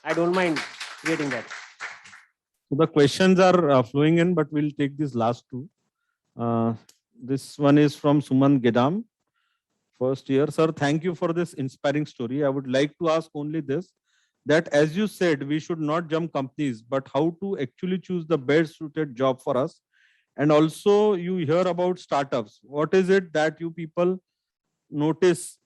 I don't mind creating that. So the questions are flowing in, but we'll take these last two. This one is from Suman Gedam, first year. Sir, thank you for this inspiring story. I would like to ask only this, that as you said, we should not jump companies, but how to actually choose the best suited job for us. And also you hear about startups. What is it that you people notice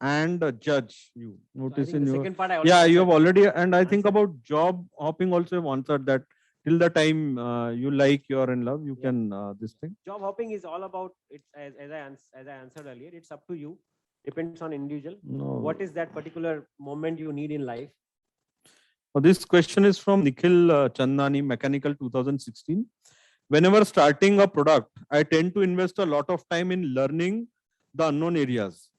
and judge? You So I notice think in the your... second part I already Yeah, you have answered. already, and I think Answered. about job hopping also have answered that. Till the time you like, you are in love, you Yeah. can this thing. Job hopping is all about it, as I answered earlier. It's up to you. Depends on individual. No. What is that particular moment you need in life? This question is from Nikhil Chandani, Mechanical 2016. Whenever starting a product, I tend to invest a lot of time in learning the unknown areas.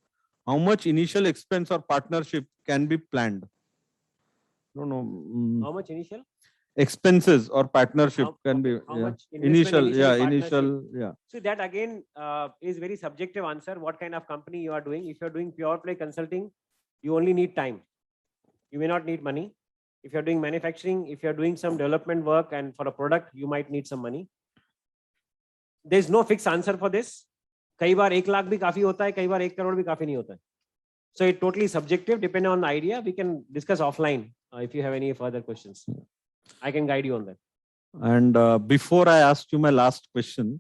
How much initial expense or partnership can be planned? No, no. How much initial? Expenses or partnership can okay, be how yeah. much investment Initial, yeah, partnership? initial, yeah. So that again is very subjective answer. What kind of company you are doing? If you're doing pure play consulting, you only need time. You may not need money. If you're doing manufacturing, if you're doing some development work and for a product, you might need some money. There's no fixed answer for this. कई बार 1 लाख भी काफी होता है, कई बार 1 करोड़ भी काफी नहीं होता है. So it totally subjective, depending on the idea. We can discuss offline if you have any further questions. I can guide you on that. And before I ask you my last question,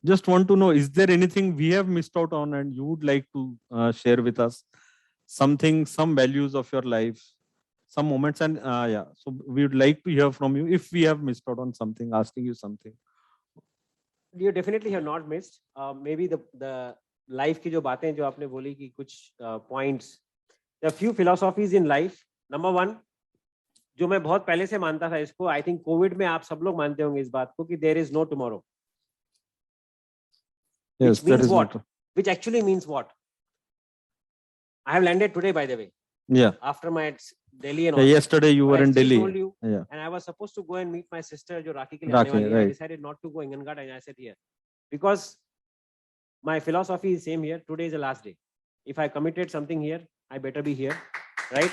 just want to know, is there anything we have missed out on and you would like to share with us? Something, some values of your life, some moments, and yeah. So we would like to hear from you if we have missed out on something, asking you something. You definitely have not missed. Maybe the life की जो बातें जो आपने बोली कि कुछ points. There are few philosophies in life. Number one, जो मैं बहुत पहले से मानता था इसको, I think COVID में आप सब लोग मानते होंगे इस बात को कि there is no tomorrow. Yes, which means that is what? Which actually means what? I have landed today, by the way. Yeah. After my Delhi and all. Yesterday you were I in still Delhi. told you, Yeah. and I was supposed to go and meet my sister जो राखी के लिए Rakhi, आने वाली है. I right. decided not to go in Gangad and I said here because my philosophy is same here. Today is the last day. If I committed something here, I better be here, right?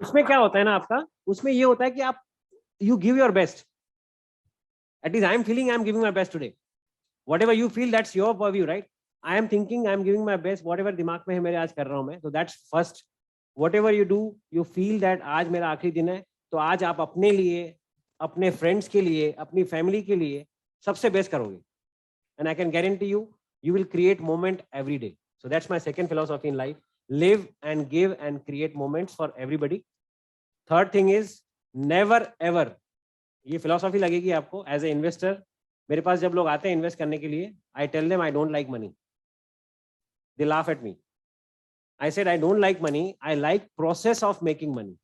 उसमें क्या होता है ना आपका? उसमें ये होता है कि आप you give your best. At least I am feeling I am giving my best today. Whatever you feel, that's your purview, right? I am thinking I am giving my best. Whatever दिमाग में है मेरे आज कर रहा हूँ मैं. So that's first. Whatever you do, you feel that आज मेरा आखिरी दिन है. तो आज आप अपने लिए, अपने friends के लिए, अपनी family के लिए सबसे best करोगे. And I can guarantee you, you will create moment every day. So that's my second philosophy in life. Live and give and create moments for everybody. Third thing is never ever. ये philosophy लगेगी आपको as an investor. मेरे पास जब लोग आते हैं invest करने के लिए, I tell them I don't like money. They laugh at me. I said I don't like money. I like process of making money.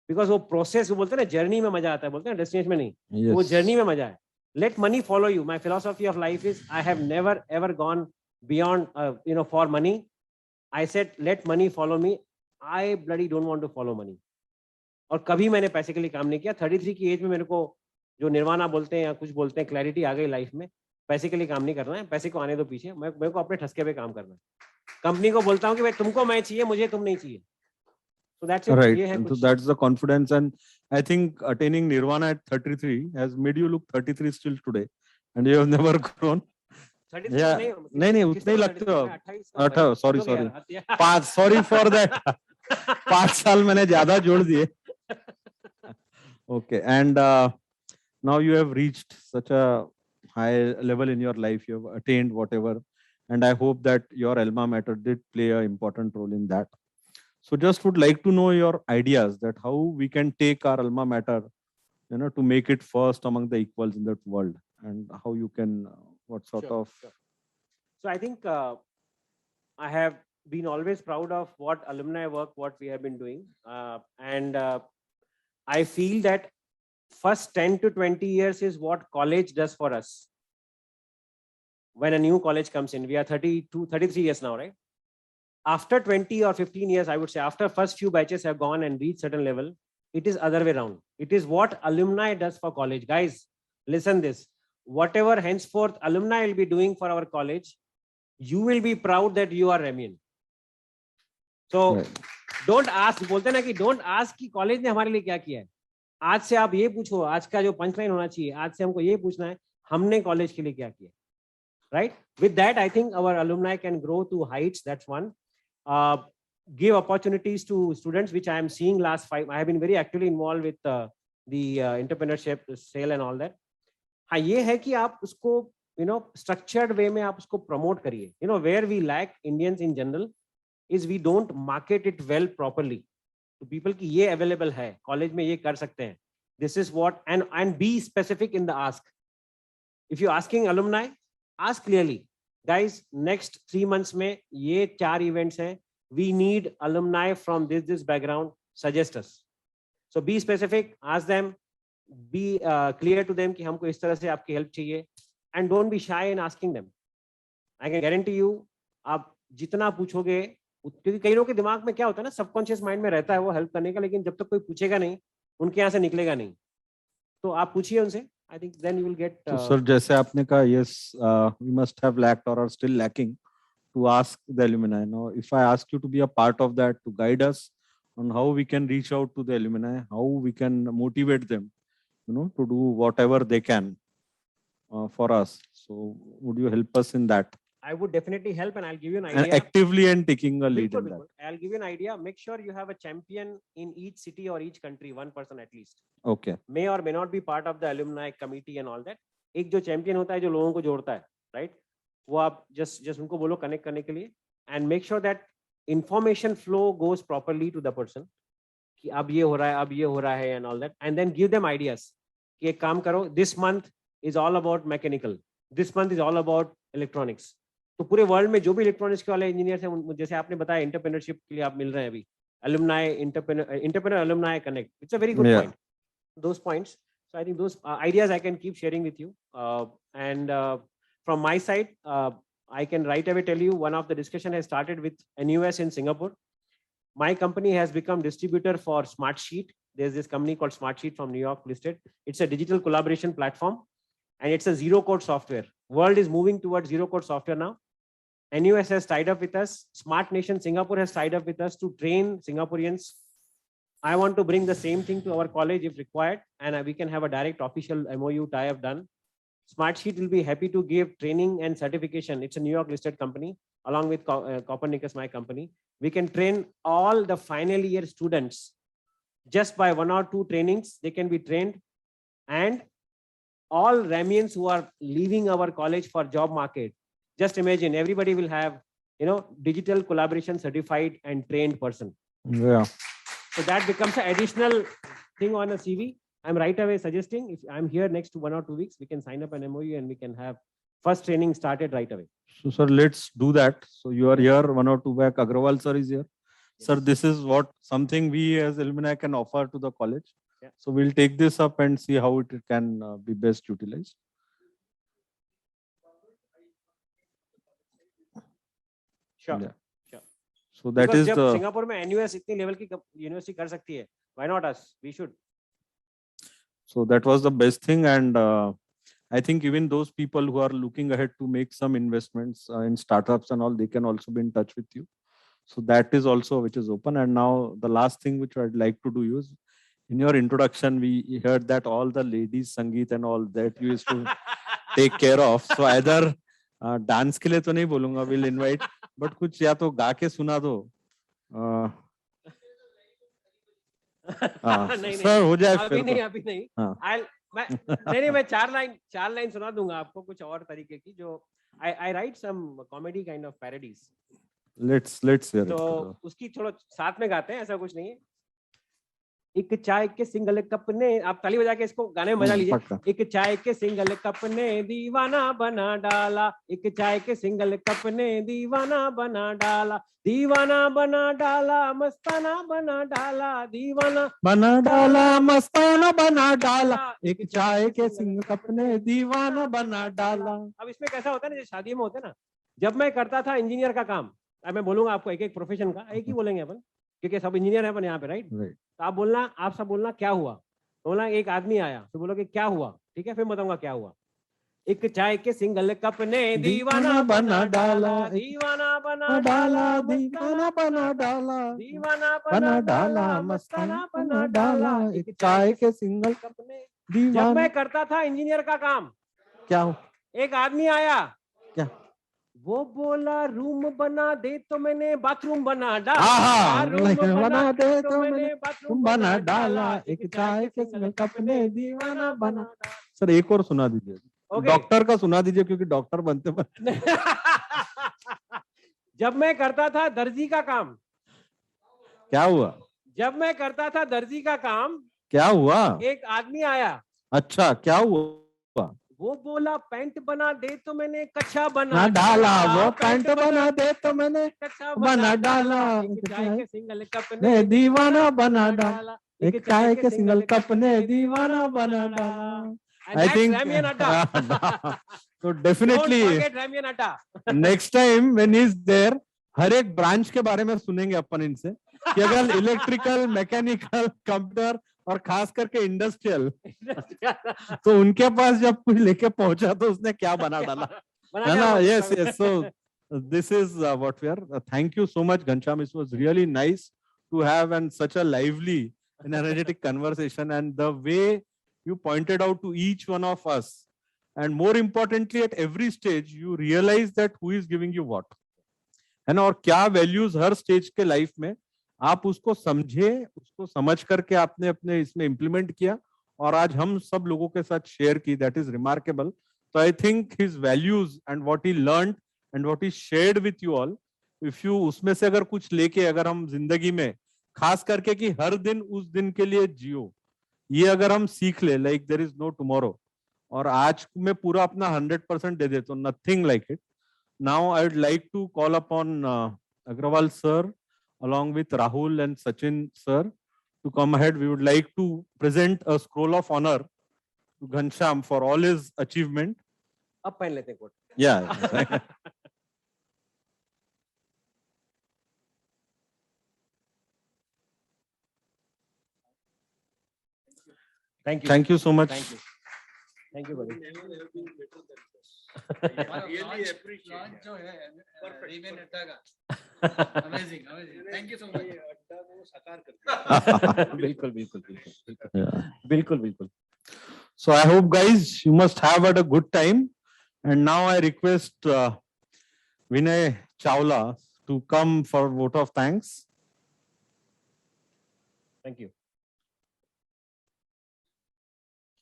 Because वो process वो बोलते हैं ना journey में मजा आता है, बोलते हैं destination में नहीं. Yes. वो journey में मजा है. Let money follow you. My philosophy of life is I have never ever gone beyond for money. I said let money follow me. I bloody don't want to follow money. और कभी मैंने पैसे के लिए काम नहीं किया. 33 की एज में मेरे को जो निर्वाणा बोलते हैं या कुछ बोलते हैं क्लैरिटी आ गई लाइफ में. पैसे के लिए काम नहीं करना है. पैसे को आने दो पीछे. मेरे को अपने ठसके पे काम करना है. कंपनी को बोलता हूँ कि भाई तुमको मैं चाहिए, मुझे तुम नहीं चाहिए. So that's it. Right. ये है So कुछ. that's the confidence, and I think attaining Nirvana at 33 has made you look 33 still today, and you have never grown. 33 Yeah. नहीं उतने ही लगते हो. 28 sorry sorry for that. 5 साल मैंने ज्यादा जोड़ दिए. Okay, and now you have reached such a high level in your life. You have attained whatever, and I hope that your alma mater did play an important role in that. So just would like to know your ideas that how we can take our alma mater, to make it first among the equals in that world, and how you can, what sort Sure, of. sure. So I think I have been always proud of what alumni work, what we have been doing. And I feel that first 10 to 20 years is what college does for us. When a new college comes in, we are 32, 33 years now, right? After 20 or 15 years, I would say, after first few batches have gone and reached certain level, it is other way around. It is what alumni does for college. Guys, listen this. Whatever henceforth alumni will be doing for our college, you will be proud that you are Remian. So Right. don't ask, बोलते ना कि don't ask कि college ने हमारे लिए क्या किया है. आज से आप ये पूछो, आज का जो पंचलाइन होना चाहिए, आज से हमको ये पूछना है, हमने college के लिए क्या किया. Right? With that, I think our alumni can grow to heights. That's one. Give opportunities to students, which I am seeing last 5. I have been very actively involved with the entrepreneurship, sale and all that. हाँ ये है कि आप उसको structured way में आप उसको promote करिए. Where we lack Indians in general is we don't market it well properly to people कि ये available है, college में ये कर सकते हैं. This is what, and be specific in the ask. If you're asking alumni, ask clearly. guys, next 3 months में ये 4 events हैं. We need alumni from this background. Suggest us. So be specific. Ask them. Be clear to them कि हमको इस तरह से आपकी help चाहिए. And don't be shy in asking them. I can guarantee you, आप जितना पूछोगे, क्योंकि कई लोगों के दिमाग में क्या होता है ना, सबकॉन्शियस माइंड में रहता है वो हेल्प करने का, लेकिन जब तक कोई पूछेगा नहीं, उनके यहाँ से निकलेगा नहीं. तो आप पूछिए उनसे. I think then you will get. So, sir, जैसे आपने कहा, yes, we must have lacked or are still lacking to ask the alumni. Now, if I ask you to be a part of that, to guide us on how we can reach out to the alumni, how we can motivate them, to do whatever they can for us. So, would you help us in that? I would definitely help, and I'll give you an And idea. actively and taking a lead Bilkul, in that. bilkul. I'll give you an idea. Make sure you have a champion in each city or each country, one person at least. Okay. May or may not be part of the alumni committee and all that. एक जो champion होता है जो लोगों को जोड़ता है, right? वो आप just उनको बोलो connect करने के लिए, and make sure that information flow goes properly to the person. कि अब ये हो रहा है, अब ये हो रहा है and all that, and then give them ideas. कि एक काम करो, this month is all about mechanical. This month is all about electronics. तो पूरे वर्ल्ड में जो भी इलेक्ट्रॉनिक्स के वाले इंजीनियर्स हैं, जैसे आपने बताया एंटरप्रेन्योरशिप के लिए आप मिल रहे हैं अभी, alumni entrepreneur alumni connect, it's a very good point. Those points, so I think those ideas I can keep sharing with you, and from my side, I can right away tell you one of the discussion has started with NUS in Singapore. My company has become distributor for Smartsheet. There's this company called Smartsheet from New York listed. It's a digital collaboration platform, and it's a zero code software. World is moving towards zero code software now. NUS has tied up with us. Smart Nation Singapore has tied up with us to train Singaporeans. I want to bring the same thing to our college if required, and we can have a direct official MOU tie-up done. Smartsheet will be happy to give training and certification. It's a New York listed company along with Copernicus, my company. We can train all the final year students just by 1 or 2 trainings. They can be trained, and all Ramians who are leaving our college for job market. Just imagine everybody will have, digital collaboration certified and trained person. Yeah. So that becomes an additional thing on a CV. I'm right away suggesting if I'm here next to 1 or 2 weeks, we can sign up an MOU and we can have first training started right away. So, sir, let's do that. So, you are here 1 or 2 back. Agrawal sir is here. Yes. Sir, this is something we as alumni can offer to the college. Yeah. So, we'll take this up and see how it can be best utilized. Sure. Yeah. Sure. So that because is जब the Singapore में NUS इतनी level की university कर सकती है, why not us? We should. So that was the best thing, and I think even those people who are looking ahead to make some investments in startups and all, they can also be in touch with you. So that is also which is open. And now the last thing which I'd like to do is, in your introduction, we heard that all the ladies Sangeet and all that you used to take care of. So either dance के लिए तो नहीं बोलूंगा, will invite, but कुछ या तो गा के सुना दो. सर हो जाए अभी फिर नहीं, तो. अभी नहीं. हाँ. मैं 4 लाइन सुना दूंगा आपको कुछ और तरीके की, जो I write some comedy kind of parodies. Let's hear तो it. उसकी थोड़ा साथ में गाते हैं, ऐसा कुछ नहीं है. एक चाय के सिंगल कप ने, आप ताली बजा के इसको गाने में मजा लीजिए. पक्का. एक चाय के सिंगल कप ने दीवाना बना डाला, एक चाय के सिंगल कप ने दीवाना बना डाला, दीवाना बना डाला, मस्ताना बना डाला, दीवाना बना डाला, मस्ताना बना डाला, एक चाय के सिंगल कप ने दीवाना बना डाला. अब इसमें कैसा होता है ना, जैसे शादी में होता है ना, जब मैं करता था इंजीनियर का काम, अब मैं बोलूंगा आपको एक एक प्रोफेशन का, एक ही बोलेंगे अपन क्योंकि सब इंजीनियर है अपन यहाँ पे, राइट. तो आप सब बोलना क्या हुआ, तो बोलना एक आदमी आया, तो बोलोगे क्या हुआ, ठीक है, फिर बताऊंगा क्या हुआ. एक चाय के सिंगल कप ने दीवाना बना डाला, दीवाना बना डाला, दीवाना बना डाला, दीवाना बना डाला, मस्ताना बना डाला, एक चाय के सिंगल कप ने. जब दीवाना. मैं करता था इंजीनियर का काम, क्या हो, एक आदमी आया, क्या, वो बोला रूम बना दे तो मैंने बाथरूम बना डाला, हाँ, रूम बना दे तो मैंने मैंने बाथरूम बना डाला, एक चाय के सिंगल कप ने दीवाना बना. सर एक और सुना दीजिए. डॉक्टर का सुना दीजिए, क्योंकि डॉक्टर बनते बनते. जब मैं करता था दर्जी का काम, क्या हुआ, जब मैं करता था दर्जी का काम, क्या हुआ, एक आदमी आया. अच्छा क्या हुआ, वो बोला पैंट बना दे तो मैंने कच्छा ना बना डाला, वो पैंट बना दे तो मैंने कच्छा बना डाला, एक चाय के सिंगल कप ने दीवाना बना डाला, डाला एक चाय के सिंगल कप ने दीवाना बना डाला. I think Ramian Adda. so definitely Don't forget Ramian Adda. next time when he's there, हर एक ब्रांच के बारे में सुनेंगे अपन इनसे कि अगर इलेक्ट्रिकल, मैकेनिकल, कंप्यूटर और खास करके इंडस्ट्रियल, तो उनके पास जब कुछ लेके पहुंचा तो उसने क्या बना डाला, है ना? Yes, yes. So this is what we are. Thank you so much, Ghansham. It was really nice to have and such a lively and energetic conversation, and the way you pointed out to each one of us, and more importantly, at every stage, you realize that who is giving you what, है ना? और क्या values हर stage के life में आप उसको समझे, उसको समझ करके आपने अपने इसमें implement किया और आज हम सब लोगों के साथ share की. That is remarkable. So I think his values and what he learned and what he shared with you all, if you उसमें से अगर कुछ लेके अगर हम जिंदगी में खास करके कि हर दिन उस दिन के लिए जियो, ये अगर हम सीख ले, like there is no tomorrow, और आज में पूरा अपना 100% दे दे, तो nothing like it. Now I would like to call upon Agrawal sir along with Rahul and Sachin sir to come ahead. We would like to present a scroll of honor to Ghansham for all his achievement. अब पहन लेते हैं coat. Yeah. Thank you. Thank you so much. Thank you. Thank you, buddy. really appreciate जो है Ramian Adda का amazing. Thank you so much. अड्डा को साकार करते बिल्कुल बिल्कुल बिल्कुल Yeah. बिल्कुल बिल्कुल. So I hope guys you must have had a good time, and now I request Vinay Chawla to come for vote of thanks. Thank you.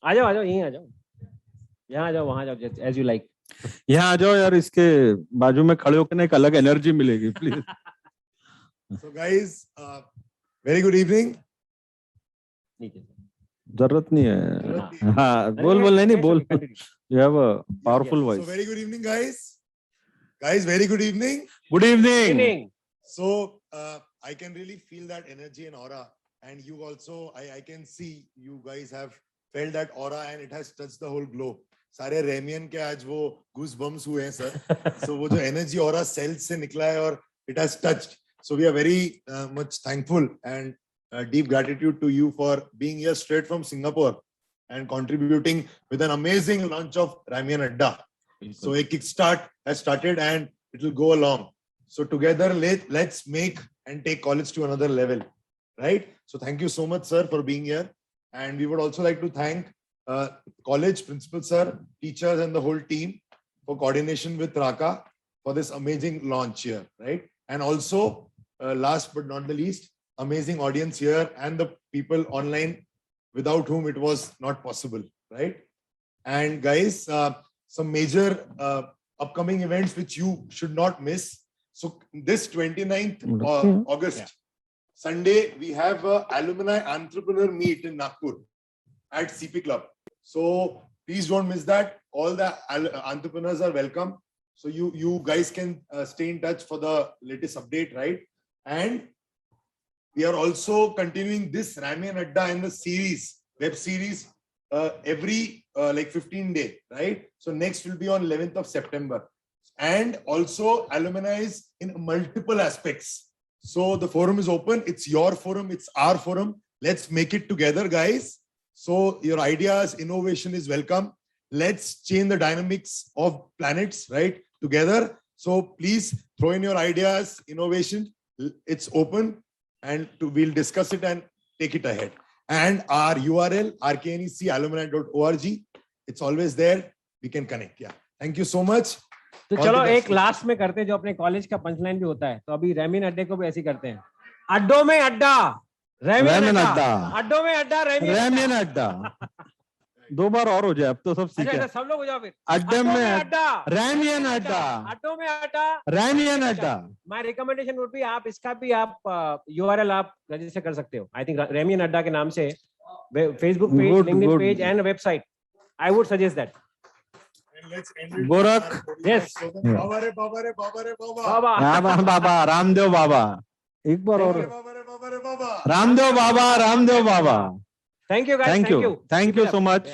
आ जाओ यहीं आ जाओ, यहाँ आ जाओ, वहाँ जाओ, as you like. यहाँ आ जाओ यार, इसके बाजू में खड़े होकर एक अलग एनर्जी मिलेगी, please. So guys, very good evening. जरूरत नहीं है. हाँ, बोल नहीं बोल. You have a powerful voice. So very good evening, guys. Guys, very good evening. Good evening. So I can really feel that energy and aura, and you also, I can see you guys have felt that aura, and it has touched the whole globe. सारे रेमियन के आज वो goose bumps हुए हैं sir. So वो जो energy aura cells से निकला है और it has touched. So we are very much thankful and deep gratitude to you for being here straight from Singapore and contributing with an amazing launch of Ramian Adda. So a kickstart has started and it will go along. So together let's make and take college to another level, right? So thank you so much, sir, for being here. And we would also like to thank college principal, sir, teachers, and the whole team for coordination with Raka for this amazing launch here, right? And also, last but not the least, amazing audience here and the people online without whom it was not possible, right? And guys, some major upcoming events which you should not miss. So this 29th August, Sunday, we have a alumni entrepreneur meet in Nagpur at CP Club. So please don't miss that. All the entrepreneurs are welcome. So you guys can stay in touch for the latest update, right? And we are also continuing this Ramian Adda in the series, web series, every like 15 day, right? So next will be on 11th of September. And also alumni in multiple aspects. So the forum is open. It's your forum. It's our forum. Let's make it together, guys. So your ideas, innovation is welcome. Let's change the dynamics of planets, right? Together. So please throw in your ideas, innovation. It's open and we'll discuss it and take it ahead. And our URL, rknecalumni.org. It's always there. We can connect. Yeah. Thank you so much. तो चलो एक last में करते हैं जो अपने college का punchline भी होता है. तो अभी रेमियन अड्डे को भी ऐसे करते हैं. अड्डों में अड्डा, रेमियन अड्डा, अड्डों में अड्डा, रेमियन अड्डा. दो बार और हो जाए, अब तो सब सीखे. अच्छा, सब लोग हो जाओ फिर. अड्डे में अड्डा, रेमियन अड्डा, अड्डों में अड्डा, रेमियन अड्डा. माय रिकमेंडेशन वुड बी आप इसका भी आप यूआरएल आप रजिस्टर कर सकते हो. आई थिंक रेमियन अड्डा के नाम से Facebook page, LinkedIn page and website. I would suggest that. And let's end it. Gorakh. Yes. Baba re baba re baba re baba. बाबा बाबा बाबा रामदेव बाबा एक बार और Baba re baba re baba. Ramdev Baba thank you guys thank you so much.